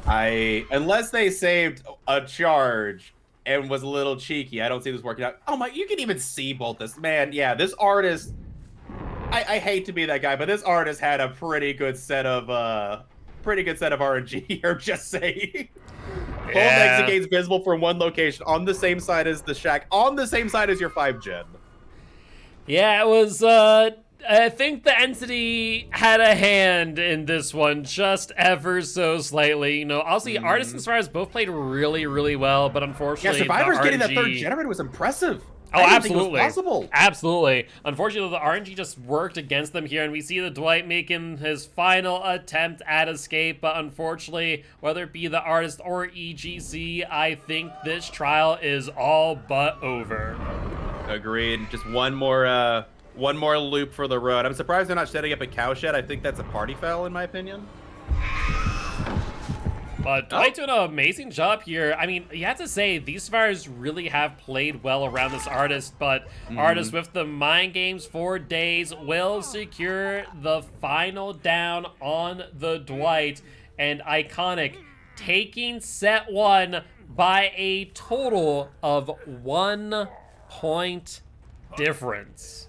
Unless they saved a charge and was a little cheeky, I don't see this working out. Oh my, you can even see both this. Man, yeah, this artist, I hate to be that guy, but this artist had a pretty good set of RNG here, just saying. Both exit gates visible from one location on the same side as the shack, on the same side as your 5 gen. Yeah, it was, I think the entity had a hand in this one, just ever so slightly. You know, obviously, Artist and Survivors both played really, really well, but unfortunately, yeah, Survivors getting that RNG... 3rd generator was impressive. Oh, I didn't absolutely. think it was possible. Absolutely. Unfortunately, the RNG just worked against them here, and we see the Dwight making his final attempt at escape, but unfortunately, whether it be the Artist or EGC, I think this trial is all but over. Agreed. Just one more loop for the road. I'm surprised they're not setting up a cowshed. I think that's a party foul, in my opinion. But Dwight doing an amazing job here. I mean, you have to say, these Survivors really have played well around this Artist, but Artist with the mind games for days will secure the final down on the Dwight. And Iconic taking set 1 by a total of 1 point difference.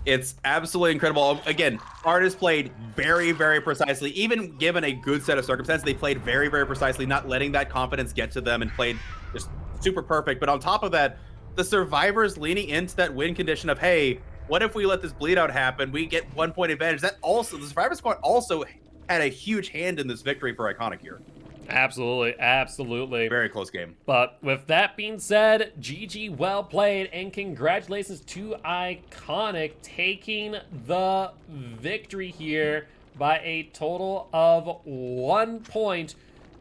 It's absolutely incredible. Again, Artist played very, very precisely. Even given a good set of circumstances, they played very, very precisely, not letting that confidence get to them, and played just super perfect. But on top of that, the Survivors leaning into that win condition of, hey, what if we let this bleed out happen? We get 1 point advantage. That also, the Survivor squad also had a huge hand in this victory for Iconic here. Absolutely, absolutely. Very close game. But with that being said, GG, well played, and congratulations to Iconic taking the victory here by a total of 1 point,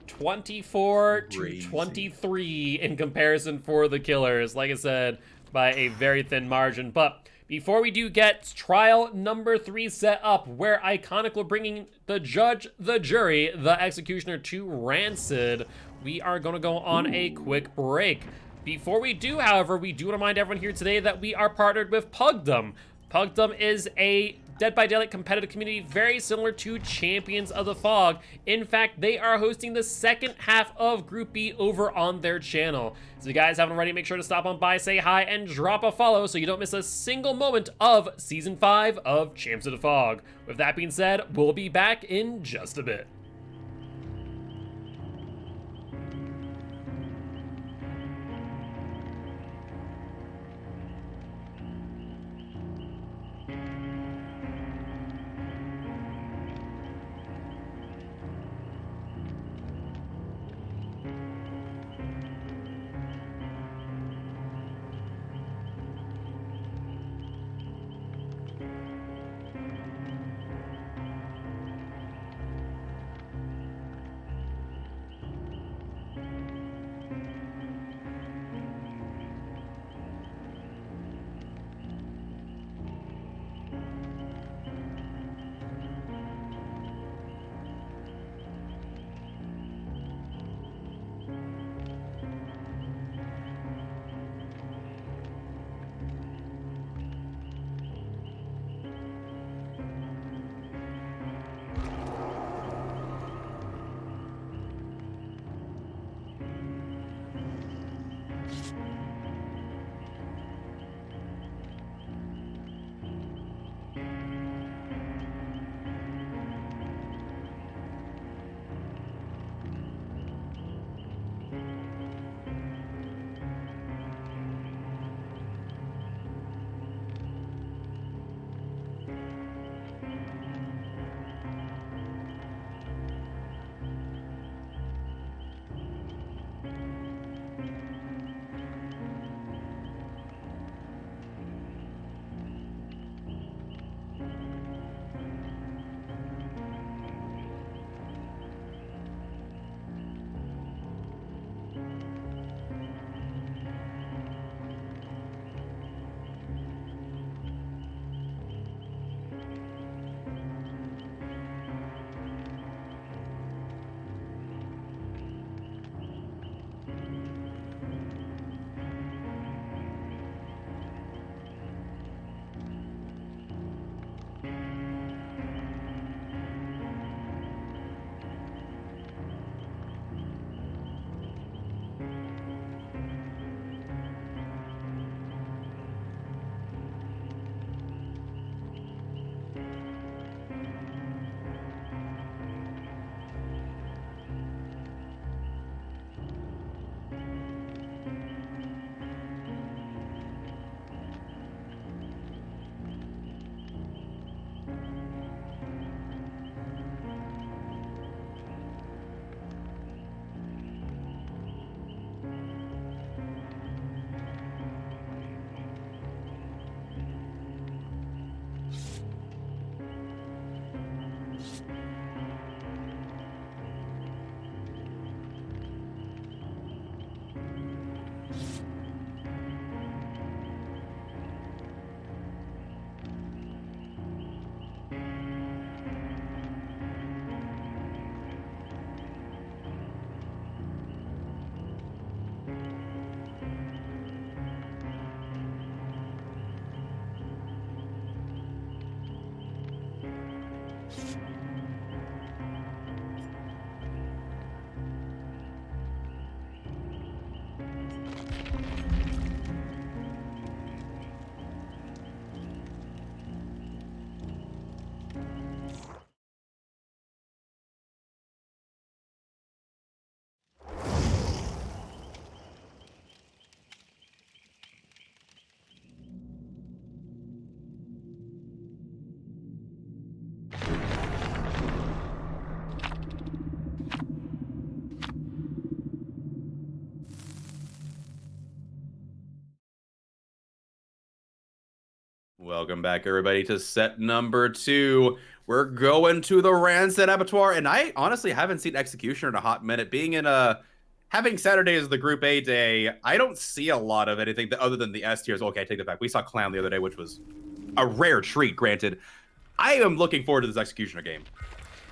24 to 23 in comparison for the Killers. Like I said, by a very thin margin. But before we do get trial number 3 set up, where Iconic will bringing the judge, the jury, the executioner to Rancid, we are going to go on a quick break. Before we do, however, we do want to remind everyone here today that we are partnered with Pugdom. Pugdom is a Dead by Daylight competitive community very similar to Champions of the Fog. In fact, they are hosting the second half of Group B over on their channel. So if you guys haven't already, make sure to stop on by, say hi, and drop a follow so you don't miss a single moment of Season 5 of Champions of the Fog. With that being said, we'll be back in just a bit. Welcome back, everybody, to set number 2. We're going to the Rancid Abattoir, and I honestly haven't seen Executioner in a hot minute. Being in having Saturday as the Group A day, I don't see a lot of anything other than the S tiers. Okay, I take that back. We saw Clown the other day, which was a rare treat, granted. I am looking forward to this Executioner game.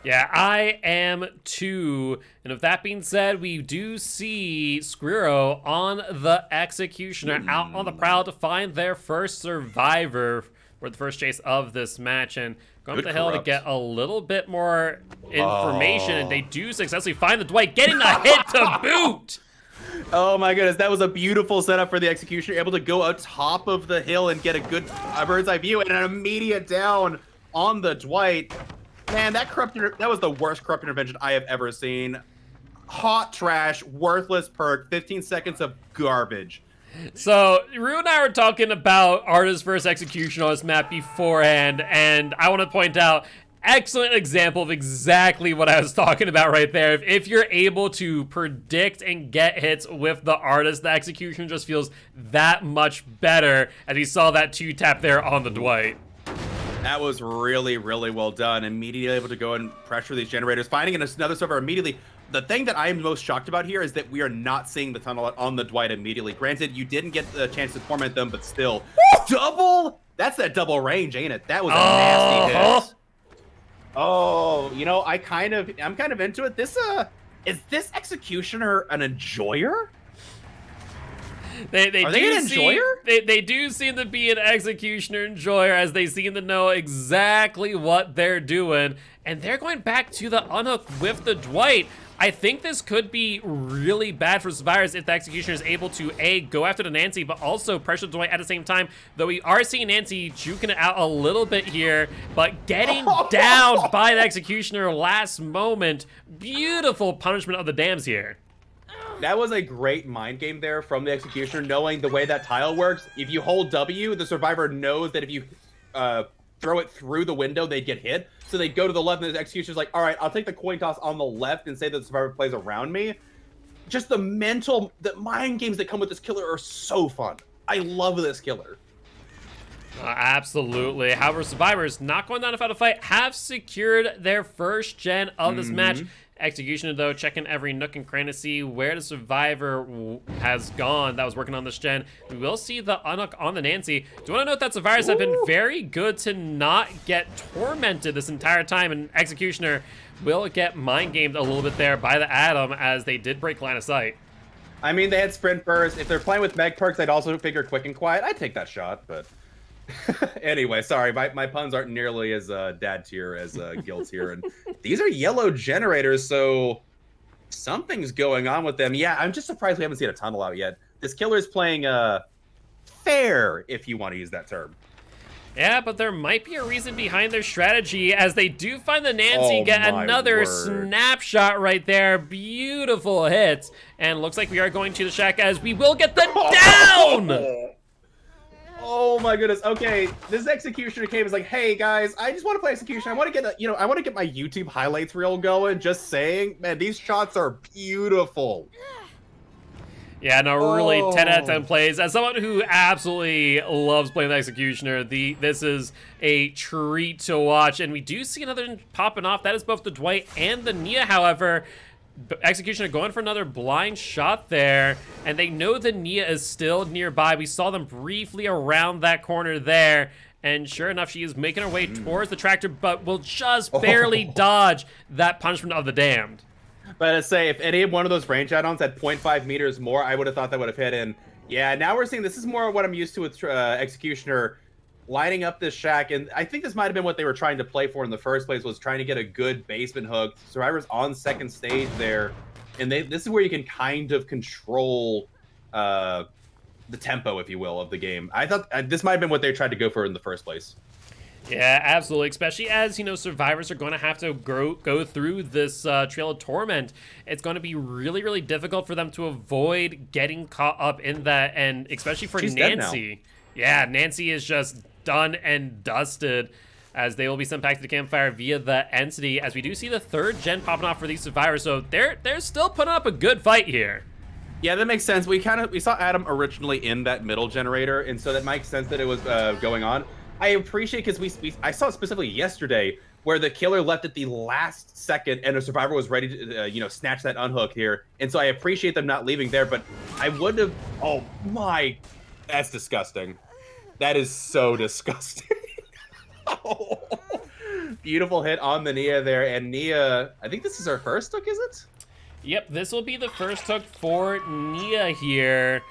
Yeah, I am too. And with that being said, we do see Squirrel on the Executioner out on the prowl to find their first survivor for the first chase of this match. And going up the hill to get a little bit more information. And they do successfully find the Dwight, getting a hit to boot. Oh my goodness, that was a beautiful setup for the Executioner. Able to go atop of the hill and get a good bird's eye view and an immediate down on the Dwight. Man, that was the worst corrupt intervention I have ever seen. Hot trash, worthless perk, 15 seconds of garbage. So, Rue and I were talking about Artist versus Execution on this map beforehand, and I want to point out, excellent example of exactly what I was talking about right there. If you're able to predict and get hits with the Artist, the Execution just feels that much better, as we saw that 2-tap there on the Dwight. That was really, really well done. Immediately able to go and pressure these generators, finding another server immediately. The thing that I am most shocked about here is that we are not seeing the tunnel on the Dwight immediately. Granted, you didn't get the chance to torment them, but still. Double? That's that double range, ain't it? That was a nasty hit. Oh, you know, I'm kind of into it. Is this Executioner an enjoyer? They do seem to be an Executioner enjoyer, as they seem to know exactly what they're doing, and they're going back to the unhook with the Dwight. I think this could be really bad for survivors if the Executioner is able to A, go after the Nancy, but also pressure the Dwight at the same time, though we are seeing Nancy juking it out a little bit here, but getting down by the Executioner last moment. Beautiful punishment of the dams here. That was a great mind game there from the Executioner, knowing the way that tile works. If you hold W, the survivor knows that if you throw it through the window, they get hit. So they go to the left, and the Executioner's like, all right, I'll take the coin toss on the left and say that the survivor plays around me. just the mind games that come with this killer are so fun. I love this killer. Absolutely. However, Survivors, not going down to final fight, have secured their first gen of this match. Executioner, though, checking every nook and cranny to see where the Survivor has gone that was working on this gen. We will see the unhook on the Nancy. Do you want to note that Survivors have been very good to not get tormented this entire time, and Executioner will get mind gamed a little bit there by the Atom as they did break line of sight. I mean, they had sprint burst. If they're playing with Meg perks, I'd also figure quick and quiet. I'd take that shot, but anyway, sorry, my puns aren't nearly as dad tier as Gilt's here. And these are yellow generators, so something's going on with them. Yeah, I'm just surprised we haven't seen a tunnel out yet. This killer is playing fair, if you want to use that term. Yeah, but there might be a reason behind their strategy as they do find the Nancy and get another snapshot right there. Beautiful hit. And looks like we are going to the shack as we will get the down! Oh my goodness. Okay, this Executioner came is like, hey guys, I just want to play Execution. I want to get I want to get my YouTube highlights reel going. Just saying, man, these shots are beautiful. Yeah, no, really 10 out of 10 plays. As someone who absolutely loves playing the Executioner, this is a treat to watch. And we do see another popping off. That is both the Dwight and the Nia, however. Executioner going for another blind shot there, and they know the Nia is still nearby. We saw them briefly around that corner there, and sure enough, she is making her way towards the tractor, but will just barely dodge that punishment of the damned. But to say, if any one of those range add-ons had 0.5 meters more, I would have thought that would have hit in. Yeah, now we're seeing this is more what I'm used to with Executioner lining up this shack, and I think this might have been what they were trying to play for in the first place, was trying to get a good basement hook. Survivor's on second stage there, and this is where you can kind of control the tempo, if you will, of the game. I thought this might have been what they tried to go for in the first place. Yeah, absolutely, especially as, Survivors are going to have to go through this Trail of Torment. It's going to be really, really difficult for them to avoid getting caught up in that, and especially for Nancy. Yeah, Nancy is just done and dusted as they will be sent back to the campfire via the entity, as we do see the third gen popping off for these Survivors, so they're still putting up a good fight here. Yeah, that makes sense. We saw Adam originally in that middle generator, and so that makes sense that it was going on. I appreciate, because I saw it specifically yesterday where the killer left at the last second and a Survivor was ready to snatch that unhook here, and so I appreciate them not leaving there, but I would have. Oh my, that's disgusting. That is so disgusting. Oh. Beautiful hit on the Nia there, and Nia, I think this is her first hook, is it? Yep, this will be the first hook for Nia here.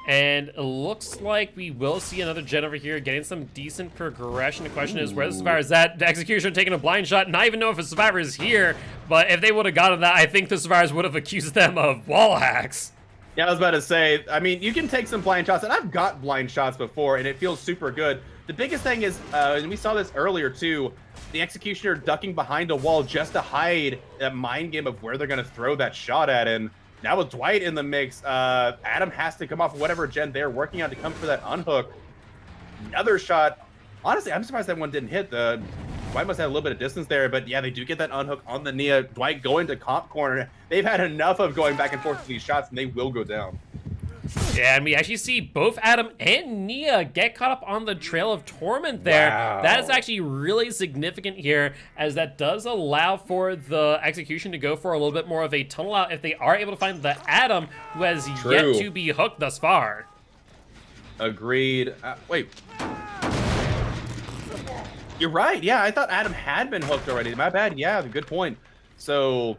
And it looks like we will see another gen over here getting some decent progression. The question is, where the Survivor is at? The Executioner taking a blind shot. Not even know if a Survivor is here, but if they would have gotten that, I think the Survivors would have accused them of wall hacks. Yeah, I was about to say, I mean, you can take some blind shots, and I've got blind shots before, and it feels super good. The biggest thing is, and we saw this earlier too, the Executioner ducking behind a wall just to hide that mind game of where they're going to throw that shot at, and now with Dwight in the mix, Adam has to come off whatever gen they're working on to come for that unhook. Another shot. Honestly, I'm surprised that one didn't hit. Dwight must have a little bit of distance there, but yeah, they do get that unhook on the Nia. Dwight going to comp corner. They've had enough of going back and forth with these shots, and they will go down. Yeah, and we actually see both Adam and Nia get caught up on the Trail of Torment there. Wow. That is actually really significant here, as that does allow for the Execution to go for a little bit more of a tunnel out if they are able to find the Adam, who has yet to be hooked thus far. Agreed. Wait. You're right. Yeah, I thought Adam had been hooked already. My bad. Yeah, good point. So,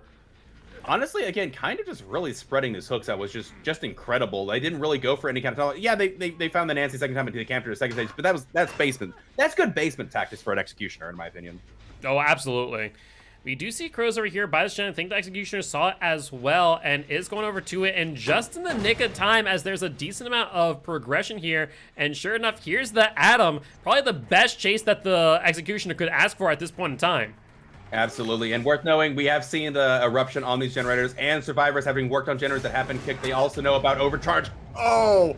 honestly, again, kind of just really spreading his hooks out was just incredible. They didn't really go for any kind of tunnel. Yeah, they found the Nancy second time into the camp to the second stage, but that's basement. That's good basement tactics for an Executioner, in my opinion. Oh, absolutely. We do see Crows over here by this gen. I think the Executioner saw it as well and is going over to it, and just in the nick of time, as there's a decent amount of progression here, and sure enough, here's the Adam, probably the best chase that the Executioner could ask for at this point in time. Absolutely, and worth knowing, we have seen the eruption on these generators, and Survivors having worked on generators that have been kicked. They also know about overcharge. Oh,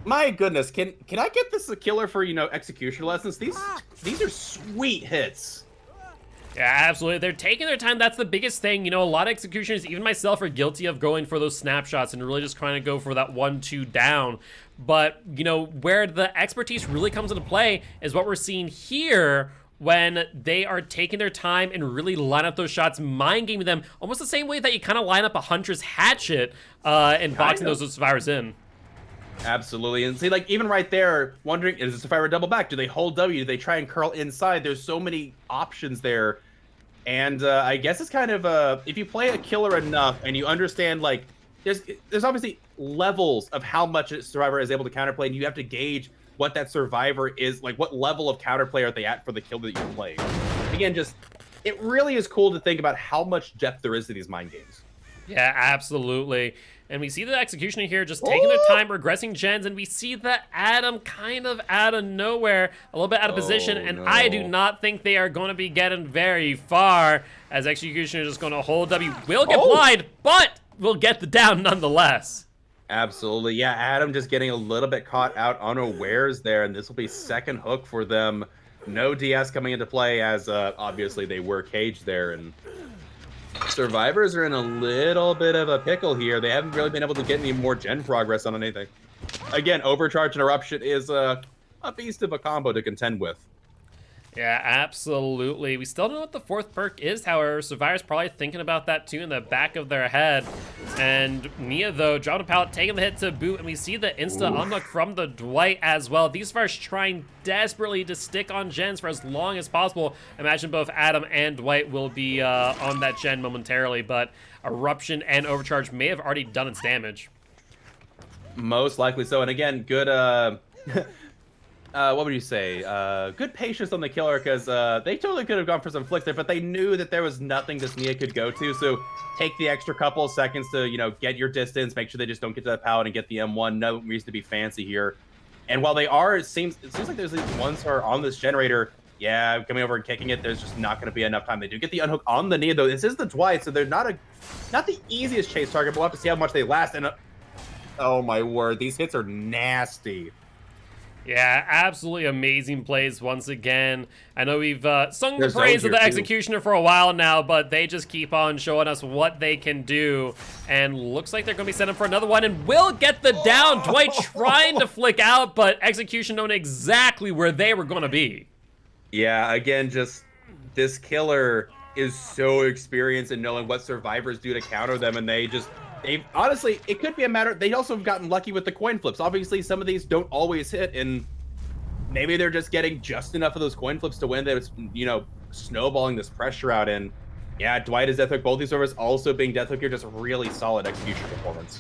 my goodness! Can I get this a killer for Executioner lessons? These are sweet hits. Yeah, absolutely. They're taking their time. That's the biggest thing. You know, a lot of executioners, even myself, are guilty of going for those snapshots and really just trying to go for that 1-2 down. But, you know, where the expertise really comes into play is what we're seeing here when they are taking their time and really line up those shots, mind gaming them, almost the same way that you kind of line up a Hunter's Hatchet and boxing those survivors in. Absolutely. And see, like, even right there, wondering, is the survivor double back? Do they hold W? Do they try and curl inside? There's so many options there. And I guess it's kind of, if you play a killer enough and you understand, like, there's obviously levels of how much a survivor is able to counterplay, and you have to gauge what that survivor is, like, what level of counterplay are they at for the kill that you play. Again, just, it really is cool to think about how much depth there is to these mind games. Yeah, absolutely. And we see the executioner here just taking their time, regressing gens, and we see the Adam kind of out of nowhere, a little bit out of position, and I do not think they are going to be getting very far, as executioner is just going to hold W. Will get blind, but will get the down nonetheless. Absolutely. Yeah, Adam just getting a little bit caught out unawares there, and this will be second hook for them. No DS coming into play, as obviously they were caged there, and survivors are in a little bit of a pickle here. They haven't really been able to get any more gen progress on anything. Again, Overcharge and Eruption is a beast of a combo to contend with. Yeah, absolutely. We still don't know what the fourth perk is, however. Survivor's probably thinking about that too in the back of their head. And Mia, though, dropping a pallet, taking the hit to boot, and we see the insta-unlock from the Dwight as well. These survivors trying desperately to stick on gens for as long as possible. Imagine both Adam and Dwight will be on that gen momentarily, but Eruption and Overcharge may have already done its damage. Most likely so. And again, good... what would you say? Good patience on the killer, because they totally could have gone for some flicks there, but they knew that there was nothing this Mia could go to, so take the extra couple of seconds to, you know, get your distance, make sure they just don't get to that pallet and get the M1. No reason to be fancy here. And while they are, it seems like there's at least one star on this generator. Yeah, coming over and kicking it, there's just not going to be enough time. They do get the unhook on the Nia, though. This is the Dwight, so they're not the easiest chase target, but we'll have to see how much they last. And oh my word, these hits are nasty. Yeah, absolutely amazing plays once again. I know we've sung the praise of the executioner for a while now, but they just keep on showing us what they can do. And looks like they're going to be set up for another one and will get the down. Dwight trying to flick out, but execution knowing exactly where they were going to be. Yeah, again, just this killer is so experienced in knowing what survivors do to counter them, and they honestly, it could be a matter. They also have gotten lucky with the coin flips. Obviously, some of these don't always hit, and maybe they're just getting just enough of those coin flips to win that it's, you know, snowballing this pressure out. And yeah, Dwight is Deathhook. Both these servers also being Deathhook here, just really solid execution performance.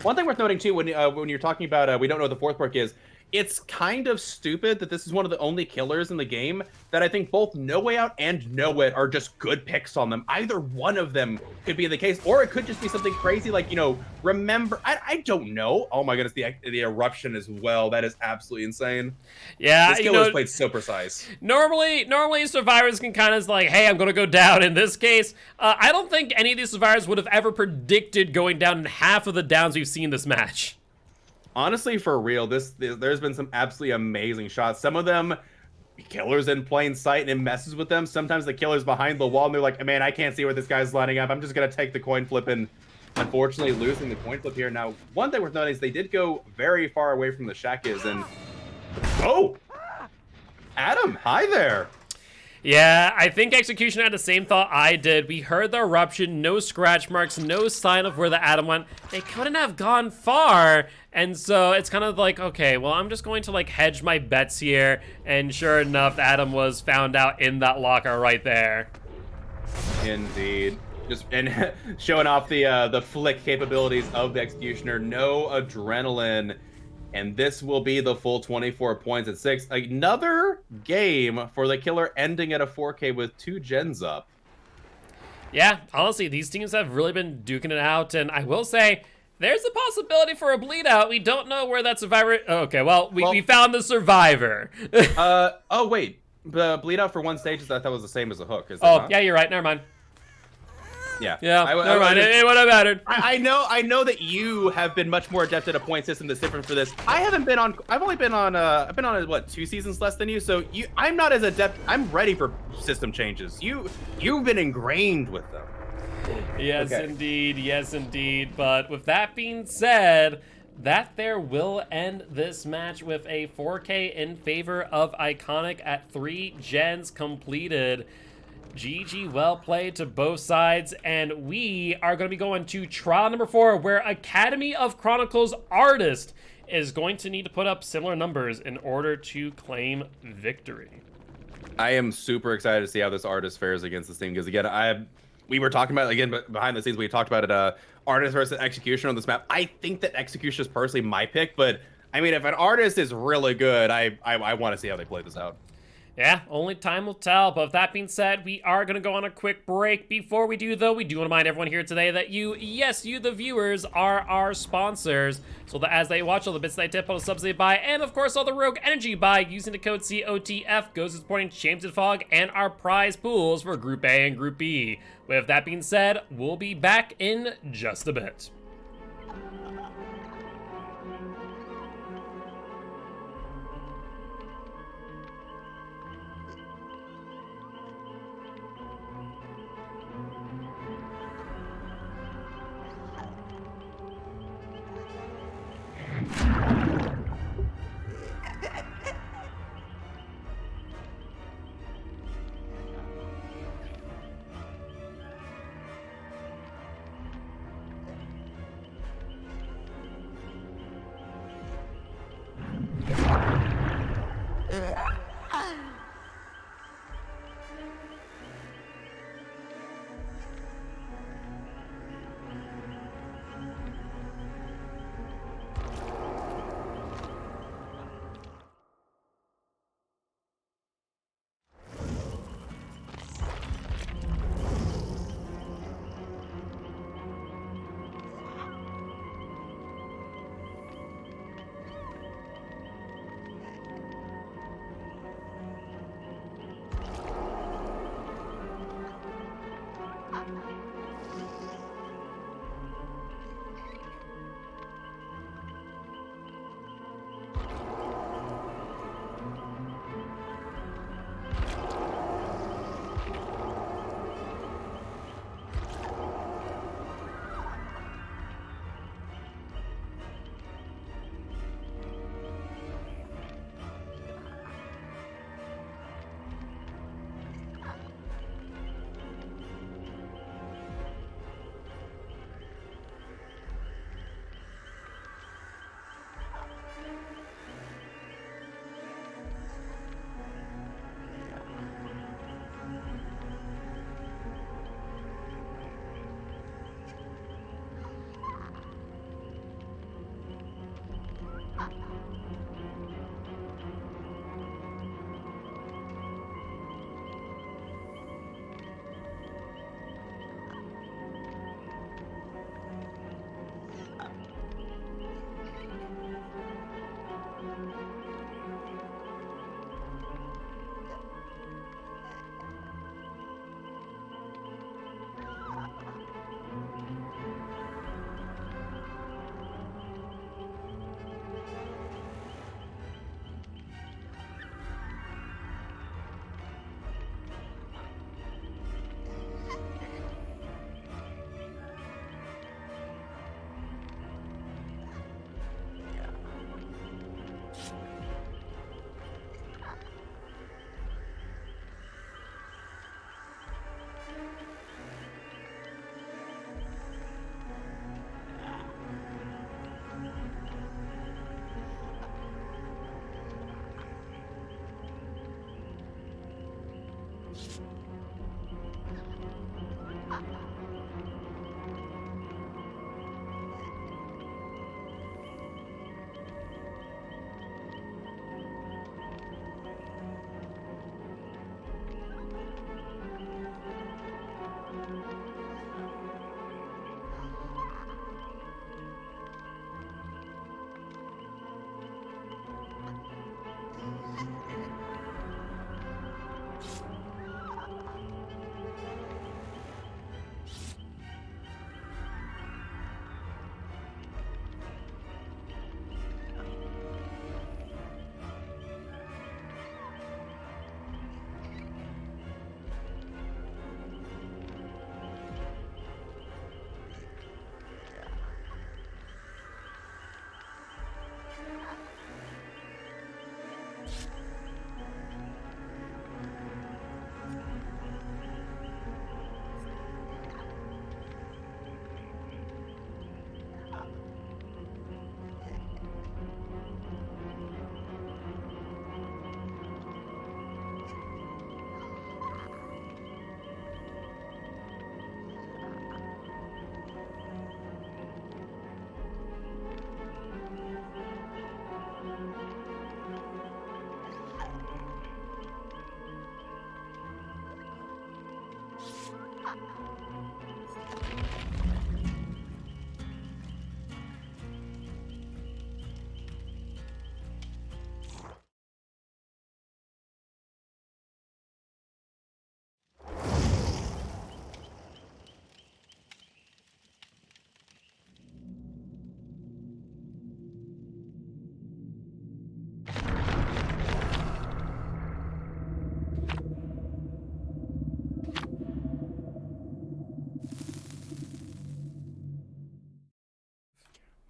One thing worth noting too, when you're talking about we don't know what the fourth perk is, it's kind of stupid that this is one of the only killers in the game that I think both No Way Out and Know It are just good picks on them. Either one of them could be the case, or it could just be something crazy like, you know, remember, I don't know. Oh my goodness, the Eruption as well. That is absolutely insane. Yeah, this killer's played so precise. Normally survivors can kind of like, hey, I'm going to go down. In this case, I don't think any of these survivors would have ever predicted going down in half of the downs we've seen this match. Honestly, for real, there's been some absolutely amazing shots. Some of them, killers in plain sight, and it messes with them. Sometimes the killer's behind the wall, and they're like, man, I can't see where this guy's lining up. I'm just going to take the coin flip, and unfortunately losing the coin flip here. Now, one thing worth noting is they did go very far away from the shack is, and... Oh! Adam, hi there! Yeah, I think Execution had the same thought I did. We heard the Eruption, no scratch marks, no sign of where the Adam went. They couldn't have gone far, and so it's kind of like, okay, well, I'm just going to, like, hedge my bets here, and sure enough, Adam was found out in that locker right there. Indeed. And showing off the flick capabilities of the Executioner. No adrenaline. And this will be the full 24 points at 6. Another game for the killer ending at a 4K with 2 gens up. Yeah, honestly, these teams have really been duking it out. And I will say, there's a possibility for a bleed out. We don't know where that survivor... Okay, well, we found the survivor. Oh, wait. The bleed out for one stage, I thought was the same as a hook. Is oh, yeah, you're right. Never mind. Yeah. Yeah, never mind. It would have mattered. I know that you have been much more adept at a point system that's different for this. I've only been on what, 2 seasons less than you, so I'm not as adept. I'm ready for system changes. You've been ingrained with them. Yes, Okay. indeed. Yes, indeed. But with that being said, that there will end this match with a 4K in favor of Iconic at 3 gens completed. GG, well played to both sides, and we are going to be going to trial number 4, where Academy of Chronicles Artist is going to need to put up similar numbers in order to claim victory. I am super excited to see how this artist fares against this team, because again, we were talking about, again, behind the scenes, we talked about it, artist versus execution on this map. I think that execution is personally my pick, but I mean, if an artist is really good, I want to see how they play this out. Yeah, only time will tell. But with that being said, we are going to go on a quick break. Before we do, though, we do want to remind everyone here today that you, the viewers, are our sponsors. So that as they watch, all the bits they tip, all the subs they buy, and of course all the Rogue Energy buy using the code COTF goes to supporting James and Fog and our prize pools for Group A and Group B. With that being said, we'll be back in just a bit.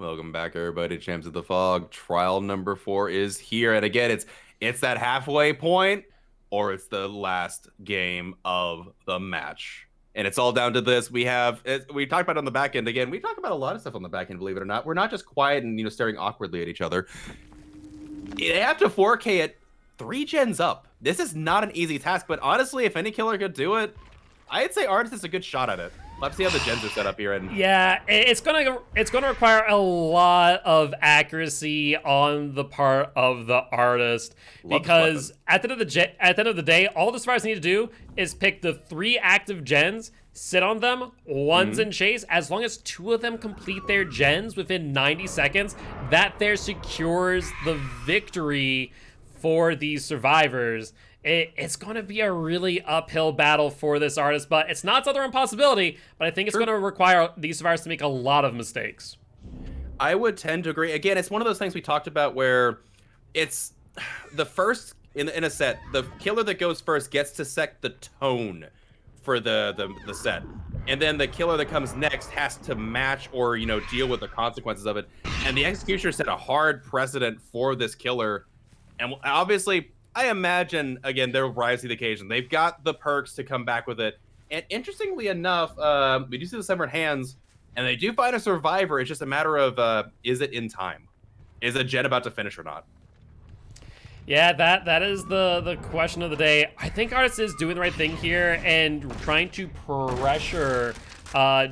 Welcome back, everybody. Champs of the Fog. Trial number 4 is here, and again, it's that halfway point, or it's the last game of the match, and it's all down to this. We talked about it on the back end again. We talk about a lot of stuff on the back end, believe it or not. We're not just quiet and staring awkwardly at each other. They have to 4K it 3 gens up. This is not an easy task, but honestly, if any killer could do it, I'd say Artist is a good shot at it. Let's see how the gens are set up here. And yeah, it's gonna require a lot of accuracy on the part of the Artist, because at the end of the day, all the survivors need to do is pick the 3 active gens, sit on them, ones in chase. As long as 2 of them complete their gens within 90 seconds, that there secures the victory for these survivors. It's going to be a really uphill battle for this Artist, but it's not another impossibility, but I think it's going to require these survivors to make a lot of mistakes. I would tend to agree. Again, it's one of those things we talked about where it's the first, in a set, the killer that goes first gets to set the tone for the set. And then the killer that comes next has to match or, deal with the consequences of it. And the Executioner set a hard precedent for this killer. And obviously, I imagine, again, they'll rise to the occasion. They've got the perks to come back with it. And interestingly enough, we do see the severed hands, and they do find a survivor. It's just a matter of, is it in time? Is a gen about to finish or not? Yeah, that is the question of the day. I think Artist is doing the right thing here and trying to pressure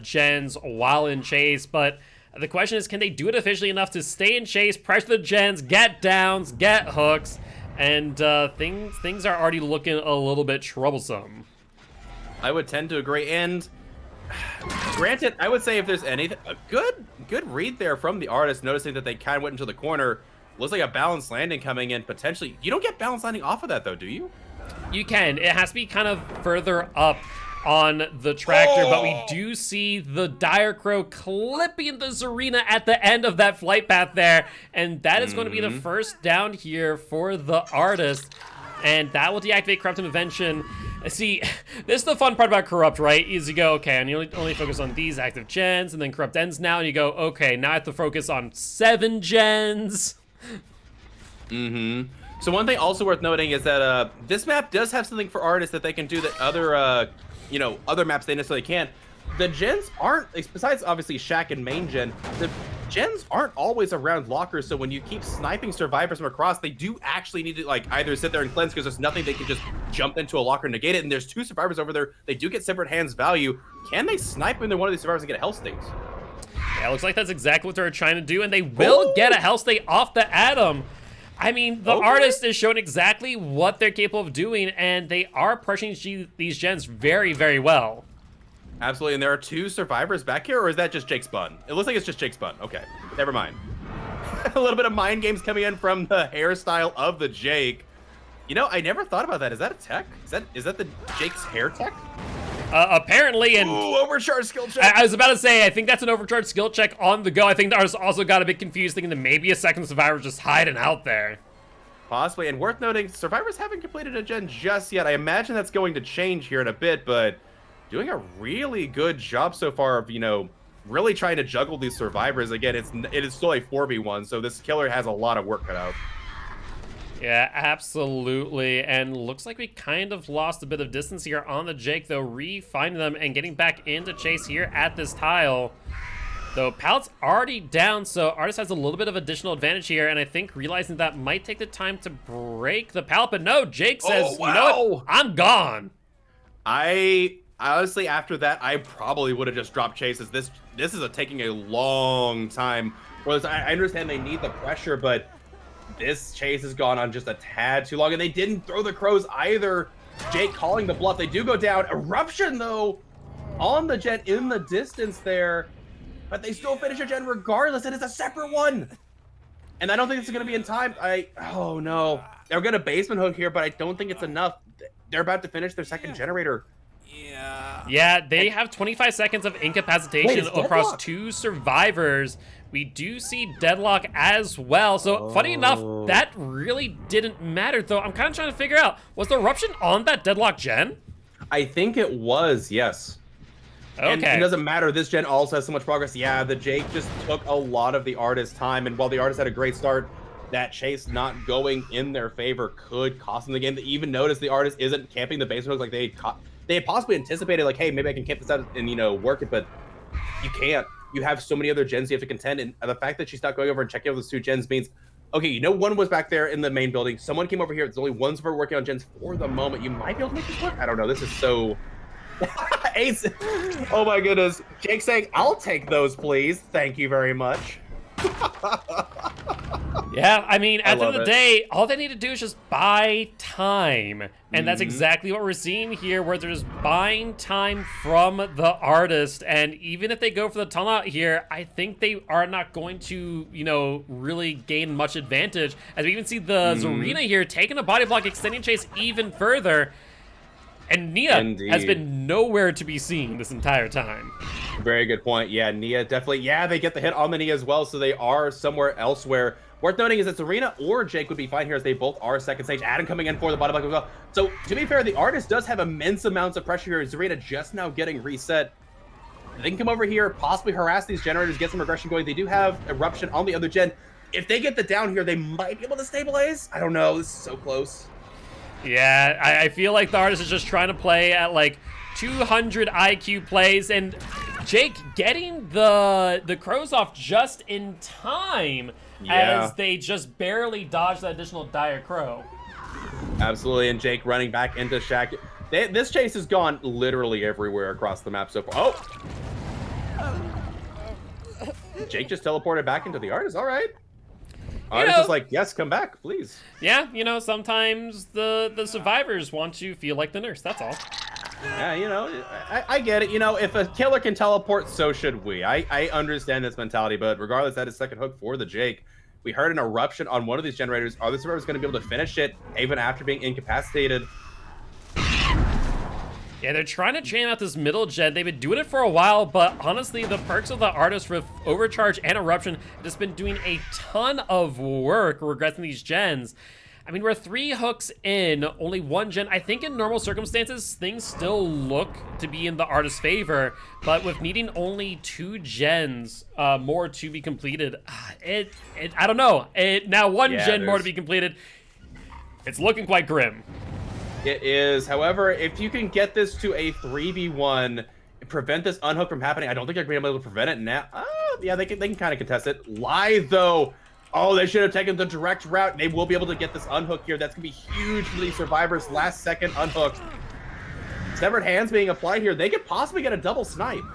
gens while in chase, but the question is, can they do it efficiently enough to stay in chase, pressure the gens, get downs, get hooks? And things are already looking a little bit troublesome. I would tend to agree. And granted, I would say if there's anything, a good read there from the Artist, noticing that they kind of went into the corner. Looks like a balanced landing coming in potentially. You don't get balanced landing off of that though, do you? You can. It has to be kind of further up on the tractor, but we do see the Dire Crow clipping the Zarina at the end of that flight path there, and that is going to be the first down here for the Artist, and that will deactivate Corrupt Intervention. See, this is the fun part about Corrupt, right? Is you go, okay, and you only focus on these active gens, and then Corrupt ends now, and you go, okay, now I have to focus on 7 gens. So one thing also worth noting is that this map does have something for Artists that they can do that other other maps they necessarily can't. The gens aren't, besides obviously Shack and main gen, the gens aren't always around lockers, so when you keep sniping survivors from across, they do actually need to either sit there and cleanse because there's nothing they can just jump into a locker and negate it, and there's 2 survivors over there. They do get severed hands value. Can they snipe when they're one of these survivors and get a health state? Yeah, it looks like that's exactly what they're trying to do, and they will get a health state off the Atom. I mean, the Artist is showing exactly what they're capable of doing, and they are pressuring these gens very, very well. Absolutely, and there are 2 survivors back here, or is that just Jake Spun? It looks like it's just Jake Spun. Okay, never mind. A little bit of mind games coming in from the hairstyle of the Jake. I never thought about that. Is that a tech? Is that the Jake's hair tech? Apparently, and overcharged skill check. I was about to say, I think that's an overcharged skill check on the go. I think the Artist also got a bit confused, thinking that maybe a second survivor just hiding out there. Possibly, and worth noting, survivors haven't completed a gen just yet. I imagine that's going to change here in a bit, but doing a really good job so far of, really trying to juggle these survivors. Again, it is still a 4v1, so this killer has a lot of work cut out. Yeah, absolutely, and looks like we kind of lost a bit of distance here on the Jake, though, re-finding them and getting back into chase here at this tile. Though Pallet's already down, so Artist has a little bit of additional advantage here, and I think realizing that might take the time to break the Pallet, but no, Jake says, you know what, I'm gone. I honestly, after that, I probably would have just dropped chases. This is taking a long time. Whereas I understand they need the pressure, but this chase has gone on just a tad too long, and they didn't throw the crows either. Jake calling the bluff. They do go down. Eruption, though, on the gen in the distance there, but they still finish a gen regardless. It is a separate one, and I don't think it's going to be in time. Oh no, they're going to basement hook here, but I don't think it's enough. They're about to finish their second generator. Yeah, they have 25 seconds of incapacitation across 2 survivors. We do see deadlock as well. So funny enough, that really didn't matter, though. I'm kind of trying to figure out, was the eruption on that deadlock gen? I think it was, yes. And Okay. it doesn't matter. This gen also has so much progress. Yeah, the Jake just took a lot of the artist's time. And while the artist had a great start, that chase not going in their favor could cost them the game. They even noticed the artist isn't camping the base hook like they had possibly anticipated, like, hey, maybe I can camp this out and, you know, work it, but you can't. You have so many other gens you have to contend, and the fact that she's not going over and checking out those 2 gens means, okay, you know, one was back there in the main building. Someone came over here. There's only one server working on gens for the moment. You might be able to make this work. I don't know. This is so... Ace. Oh my goodness. Jake saying, I'll take those, please. Thank you very much. Yeah, I mean, at the end of the it. day, all they need to do is just buy time. And that's exactly what we're seeing here, where they're just buying time from the artist. And even if they go for the tunnel out here, I think they are not going to, you know, really gain much advantage. As we even see the Zarina here taking a body block, extending chase even further. And Nia has been nowhere to be seen this entire time. Very good point. Yeah, Nia definitely. Yeah, they get the hit on the Nia as well, so they are somewhere elsewhere. Worth noting is that Serena or Jake would be fine here, as they both are second stage. Adam coming in for the bottom block as well. So, to be fair, the artist does have immense amounts of pressure here. Serena just now getting reset. They can come over here, possibly harass these generators, get some aggression going. They do have Eruption on the other gen. If they get the down here, they might be able to stabilize. I don't know. This is so close. Yeah, I feel like the artist is just trying to play at like 200 IQ plays, and Jake getting the crows off just in time as they just barely dodged that additional dire crow. Absolutely, and Jake running back into Shaq. This chase has gone literally everywhere across the map so far. Oh! Jake just teleported back into the artist. All right. Artist is like, yes, come back, please. Yeah, you know, sometimes the survivors want to feel like the nurse, that's all. Yeah, you know, I get it. You know, if a killer can teleport, so should we. I understand this mentality, but regardless, that is second hook for the Jake. We heard an eruption on one of these generators. Are the survivors going to be able to finish it even after being incapacitated? Yeah, they're trying to chain out this middle gen. They've been doing it for a while, but honestly, the perks of the artist with Overcharge and Eruption have just been doing a ton of work regressing these gens. I mean, we're 3 hooks in, only 1 gen. I think in normal circumstances, things still look to be in the artist's favor, but with needing only 2 gens more to be completed, I don't know. Now 1 gen more to be completed, it's looking quite grim. It is. However, if you can get this to a 3v1, prevent this unhook from happening, I don't think they're going to be able to prevent it now. Yeah, they can kind of contest it. Live, though. Oh, they should have taken the direct route. They will be able to get this unhook here. That's going to be huge for these survivors. Last second unhook. Severed hands being applied here. They could possibly get a double snipe.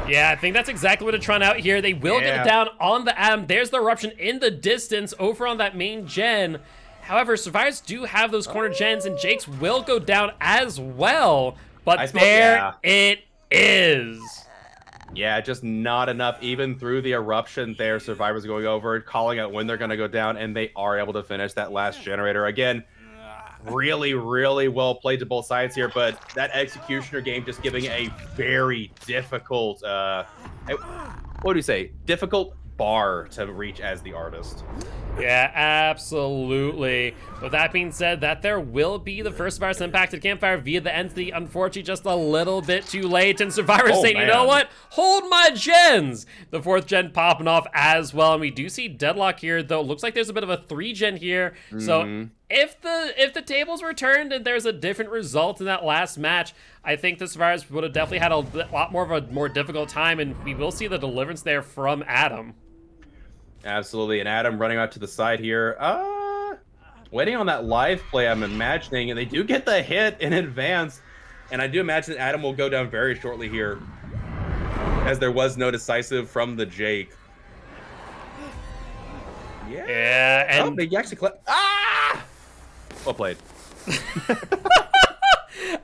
Yeah, I think that's exactly what they're trying out here. They will get it down on the Adam. There's the Eruption in the distance over on that main gen. However, survivors do have those corner gens, and Jake's will go down as well. But it is. Yeah, just not enough. Even through the eruption there, survivors going over, calling out when they're going to go down, and they are able to finish that last generator. Again, really, really well played to both sides here, but that Executioner game just giving a very difficult, what do you say? Difficult bar to reach as the artist. Yeah, absolutely. With that being said, that there will be the first virus impacted campfire via the entity. Unfortunately, just a little bit too late. And survivors saying, you know what? Hold my gens. The 4th gen popping off as well. And we do see deadlock here, though. It looks like there's a bit of a 3 gen here. So if the tables were turned and there's a different result in that last match, I think the survivors would have definitely had a lot more of a more difficult time. And we will see the deliverance there from Adam. Absolutely, and Adam running out to the side here. Waiting on that live play, I'm imagining, and they do get the hit in advance, and I do imagine that Adam will go down very shortly here, as there was no decisive from the Jake. Yeah, and they actually well played.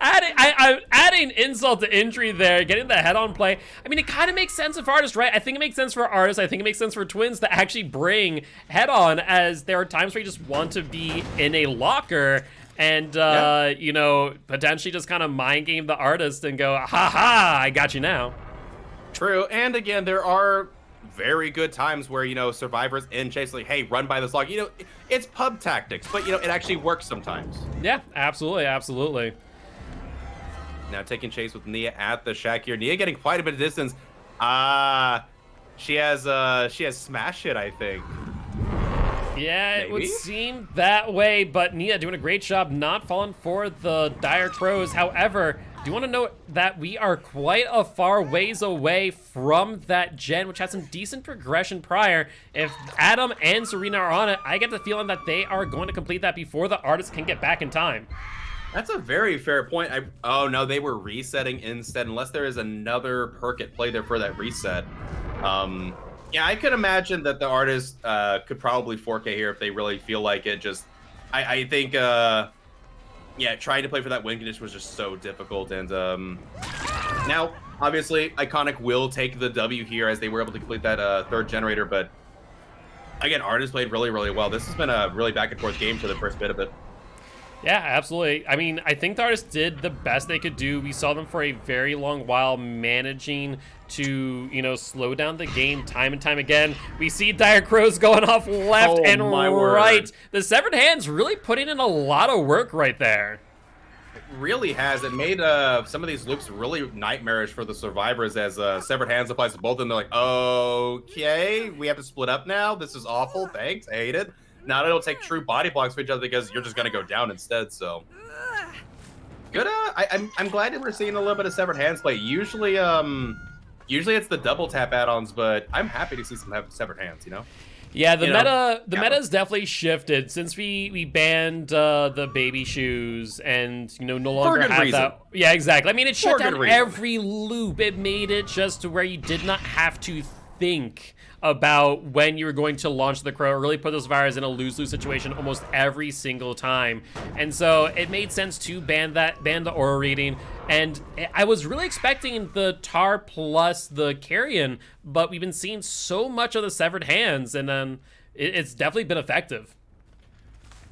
Adding insult to injury there, getting the head-on play. I mean, it kind of makes sense for artists, right? I think it makes sense for artists. I think it makes sense for twins to actually bring head-on, as there are times where you just want to be in a locker and, you know, potentially just kind of mind game the artist and go, ha-ha, I got you now. True, and again, there are very good times where, you know, survivors in chase, like, hey, run by this log. You know, it's pub tactics, but, you know, it actually works sometimes. Yeah, absolutely, absolutely. Now taking chase with Nia at the shack here. Nia getting quite a bit of distance. She has smash hit, I think. Yeah, Maybe? it would seem that way, but Nia doing a great job not falling for the dire crows. However, do you want to note that we are quite a far ways away from that gen, which had some decent progression prior. If Adam and Serena are on it, I get the feeling that they are going to complete that before the artist can get back in time. That's a very fair point. Oh no, they were resetting instead, unless there is another perk at play there for that reset. Yeah, I could imagine that the artist could probably 4K here if they really feel like it. Just, I think, yeah, trying to play for that win condition was just so difficult. And now, obviously, Iconic will take the W here as they were able to complete that third generator. But again, artist played really, really well. This has been a really back and forth game for the first bit of it. Yeah, absolutely. I mean, I think the artists did the best they could do. We saw them for a very long while managing to, you know, slow down the game time and time again. We see Dire Crows going off left and right. Word. The Severed Hands really putting in a lot of work right there. It really has. It made some of these loops really nightmarish for the survivors as Severed Hands applies to both of them. They're like, okay, we have to split up now? This is awful. Thanks. I hate it. Now they don't take true body blocks for each other because you're just gonna go down instead. So good. I'm glad that we're seeing a little bit of Severed Hands play. Usually it's the double tap add-ons, but I'm happy to see some Severed Hands. You know. Yeah, the meta has definitely shifted since we banned the baby shoes and, you know, no longer have reason. that. Yeah, exactly. I mean, it shut down reason. every loop. It made it just to where you did not have to think about when you were going to launch the crow. It really put those virus in a lose-lose situation almost every single time. And so it made sense to ban the aura reading. And I was really expecting the Tar plus the Carrion, but we've been seeing so much of the Severed Hands, and then it's definitely been effective.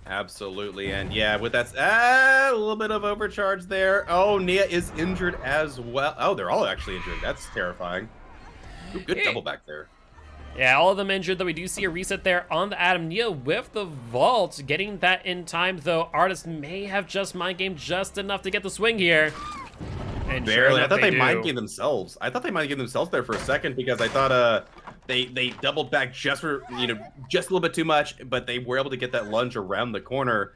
Absolutely, and yeah, with that, a little bit of overcharge there. Oh, Nia is injured as well. Oh, they're all actually injured. That's terrifying. Ooh, good double back there. Yeah, all of them injured, though we do see a reset there on the Adam. Nia with the vault, getting that in time, though. Artist may have just mind gamed just enough to get the swing here. And barely. Sure I thought they do. mind gamed themselves. I thought they mind gamed themselves there for a second because I thought they doubled back just for, you know, just a little bit too much, but they were able to get that lunge around the corner.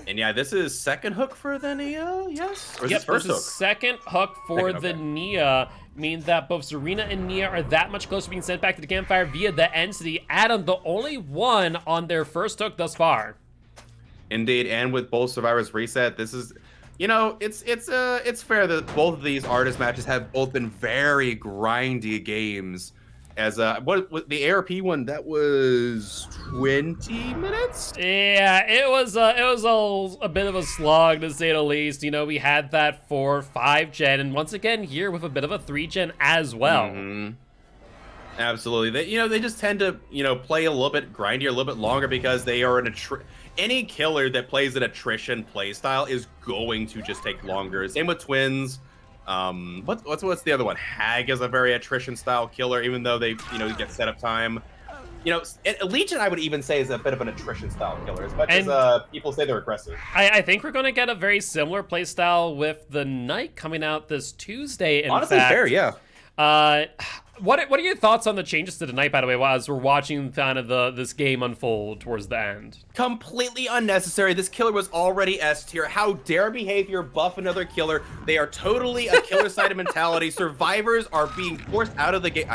And yeah, this is second hook for the Nia, yes? Or is this first this hook? is second hook for the Nia, means that both Serena and Nia are that much closer to being sent back to the campfire via the entity. Adam, the only one on their first hook thus far. Indeed, and with both survivors reset, this is, you know, it's fair that both of these artist matches have both been very grindy games. As what the ARP one, that was 20 minutes. Yeah, it was a bit of a slog to say the least. You know, we had that 4-5 gen, and once again here with a bit of a 3 gen as well. Mm-hmm. Absolutely, they just tend to, you know, play a little bit grindier, a little bit longer because they are any killer that plays an attrition playstyle is going to just take longer. Same with twins. What's the other one? Hag is a very attrition style killer, even though they, you know, get setup time. You know, Legion I would even say is a bit of an attrition style killer, as much as people say they're aggressive. I think we're going to get a very similar playstyle with the Knight coming out this Tuesday. Honestly, fair, yeah. What are your thoughts on the changes to the Knight, by the way, as we're watching kind of this game unfold towards the end? Completely unnecessary. This killer was already S tier. How dare Behavior buff another killer? They are totally a killer-sided mentality. Survivors are being forced out of the game.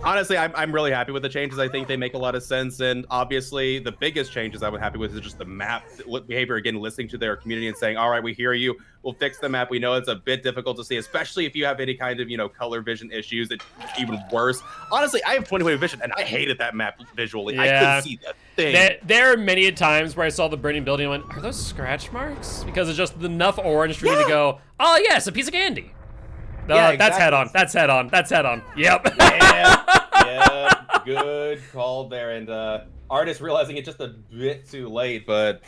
Honestly, I'm really happy with the changes. I think they make a lot of sense, and obviously the biggest changes I'm happy with is just the map Behavior, again, listening to their community and saying, all right, we hear you, we'll fix the map. We know it's a bit difficult to see, especially if you have any kind of, you know, color vision issues. It's even worse. Honestly, I have 20/20 vision, and I hated that map visually. Yeah. I couldn't see that thing. There are many times where I saw the burning building and went, are those scratch marks? Because it's just enough orange for me to go, oh yes, a piece of candy. Yeah, exactly. That's head on. That's head on. That's head on. Yep. Yeah, good call there. And artist realizing it just a bit too late, but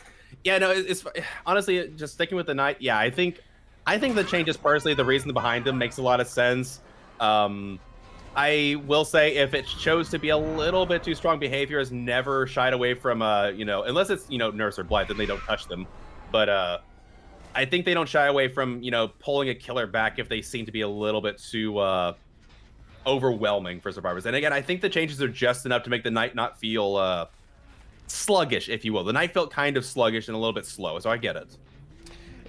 yeah, no, it's honestly just sticking with the Knight. Yeah, I think the changes personally, the reason behind them makes a lot of sense. I will say if it chose to be a little bit too strong, Behavior has never shied away from you know, unless it's, you know, Nurse or Blight, then they don't touch them. But I think they don't shy away from, pulling a killer back if they seem to be a little bit too overwhelming for survivors. And again, I think the changes are just enough to make the night not feel sluggish, if you will. The night felt kind of sluggish and a little bit slow, so I get it.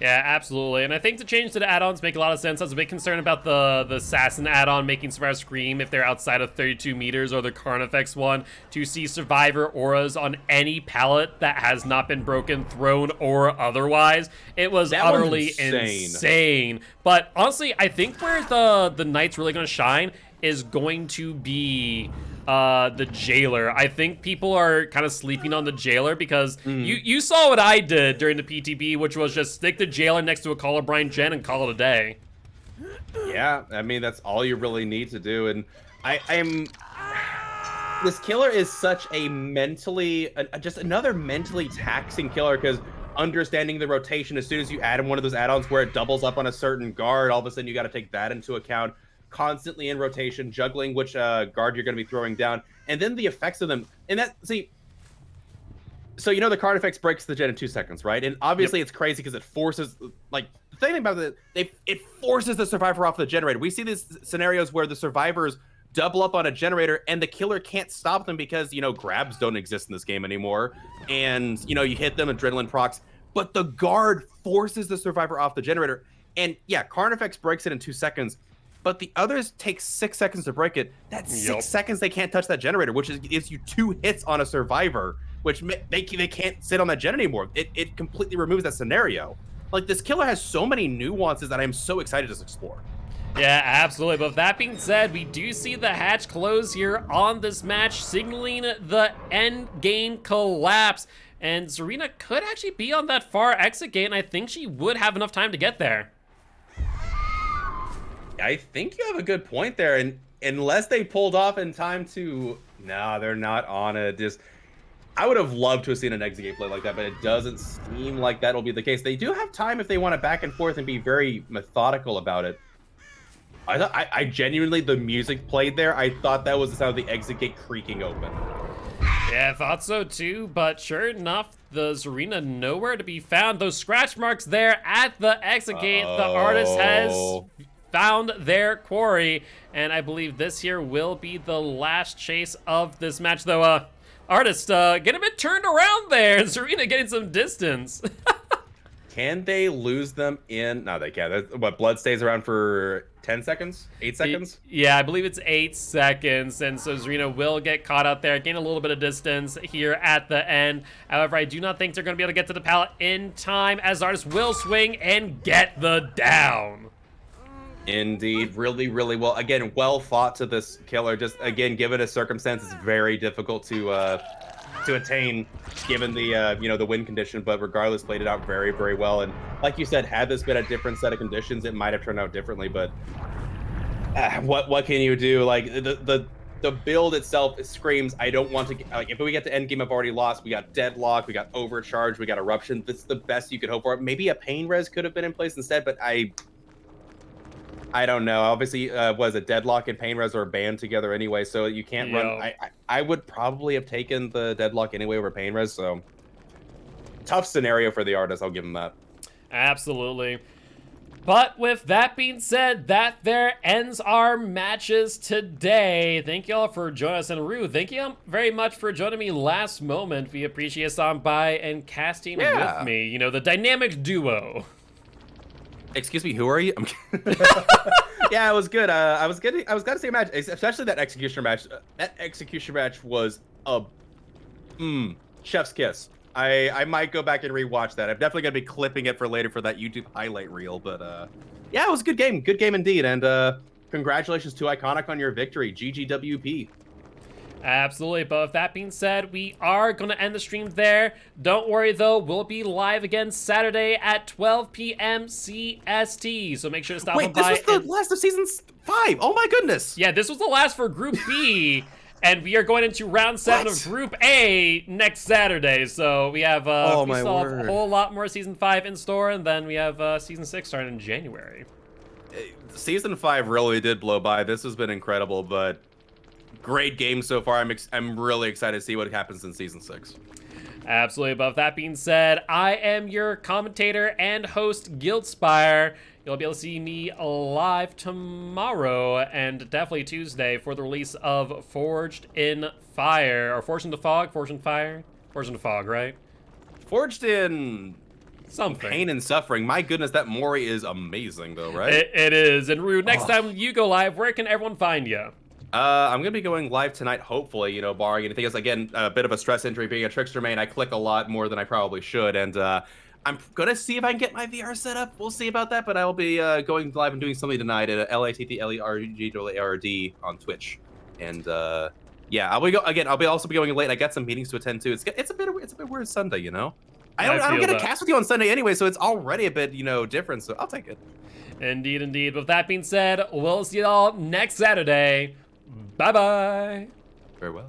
Yeah, absolutely. And I think the change to the add-ons make a lot of sense. I was a bit concerned about the Assassin add-on making Survivor scream if they're outside of 32 meters, or the Carnifex one to see Survivor auras on any pallet that has not been broken, thrown, or otherwise. It was utterly insane. But honestly, I think where the Knight's really going to shine is going to be the Jailer. I think people are kind of sleeping on the Jailer because you saw what I did during the PTB, which was just stick the Jailer next to a Colorblind Gen and call it a day. Yeah, I mean, that's all you really need to do. And this killer is such a just another mentally taxing killer, because understanding the rotation, as soon as you add in one of those add-ons where it doubles up on a certain guard, all of a sudden you got to take that into account. Constantly in rotation, juggling which guard you're going to be throwing down, and then the effects of them. And so the Carnifex breaks the gen in 2 seconds, right? And obviously it's crazy because it forces, the thing about it forces the survivor off the generator. We see these scenarios where the survivors double up on a generator and the killer can't stop them because grabs don't exist in this game anymore, and you hit them, adrenaline procs, but the guard forces the survivor off the generator. And yeah, Carnifex breaks it in 2 seconds, but the others take 6 seconds to break it. That's 6 seconds they can't touch that generator, which gives you 2 hits on a survivor, which they can't sit on that gen anymore. It completely removes that scenario. This killer has so many nuances that I'm so excited to explore. Yeah, absolutely. But with that being said, we do see the hatch close here on this match, signaling the end game collapse. And Zarina could actually be on that far exit gate, and I think she would have enough time to get there. I think you have a good point there, and unless they pulled off in time to... No, they're not on it. I would have loved to have seen an exit gate play like that, but it doesn't seem like that'll be the case. They do have time if they want to back and forth and be very methodical about it. I genuinely, the music played there, I thought that was the sound of the exit gate creaking open. Yeah, I thought so too, but sure enough, the Zarina nowhere to be found. Those scratch marks there at the exit gate, the artist has found their quarry, and I believe this here will be the last chase of this match, though. Artist, get a bit turned around there. Zarina getting some distance. Can they lose them in... No, they can't. Blood stays around for 10 seconds? 8 seconds? Yeah, I believe it's 8 seconds, and so Zarina will get caught out there, gain a little bit of distance here at the end. However, I do not think they're going to be able to get to the pallet in time, as Artist will swing and get the down. Indeed, really, really well. Again, well fought to this killer. Just again, given a circumstance, it's very difficult to attain, given the the win condition. But regardless, played it out very, very well. And like you said, had this been a different set of conditions, it might have turned out differently. But what can you do? Like the build itself screams, I don't want to. Like, if we get to end game, I've already lost. We got deadlock, we got overcharge, we got eruption. This is the best you could hope for. Maybe a pain res could have been in place instead, but I don't know. Obviously, was a deadlock and pain res are banned together anyway, so you can't run. I would probably have taken the deadlock anyway over pain res. So tough scenario for the artist. I'll give him that. Absolutely. But with that being said, that there ends our matches today. Thank you all for joining us. And Rue, thank you very much for joining me last moment. We appreciate you stopping by and casting with me. The dynamic duo. Excuse me, who are you? Yeah, it was good. I was gonna say a match, especially that executioner match. That executioner match was a chef's kiss. I might go back and rewatch that. I'm definitely gonna be clipping it for later for that YouTube highlight reel. But yeah, it was a good game indeed. And congratulations to Iconic on your victory. GGWP. Absolutely, but with that being said, we are going to end the stream there. Don't worry, though, we'll be live again Saturday at 12 p.m. CST, so make sure to stop by. Wait, this was the last of Season 5. Oh, my goodness. Yeah, this was the last for Group B, and we are going into Round 7 of Group A next Saturday, so we have, we still have a whole lot more Season 5 in store, and then we have Season 6 starting in January. Season 5 really did blow by. This has been incredible, but... great game so far. I'm really excited to see what happens in Season 6. Absolutely. But with that being said, I am your commentator and host, Giltspire. You'll be able to see me live tomorrow and definitely Tuesday for the release of Forged in Fire. Or Forged in the Fog? Forged in Fire? Forged in the Fog, right? Forged in something. Pain and suffering. My goodness, that Mori is amazing, though, right? It is. And Rude, next time you go live, where can everyone find you? I'm gonna be going live tonight, hopefully, you know, barring anything else. Again, a bit of a stress injury being a Trickster main. I click a lot more than I probably should, and I'm gonna see if I can get my VR set up. We'll see about that, but I will be going live and doing something tonight at LATTLERGARD on Twitch, and yeah, I'll be also be going late. I got some meetings to attend to. It's a bit weird Sunday, you know. I don't get a cast with you on Sunday anyway, so it's already a bit, you know, different. So I'll take it. Indeed, indeed. With that being said, we'll see y'all next Saturday. Bye-bye. Farewell.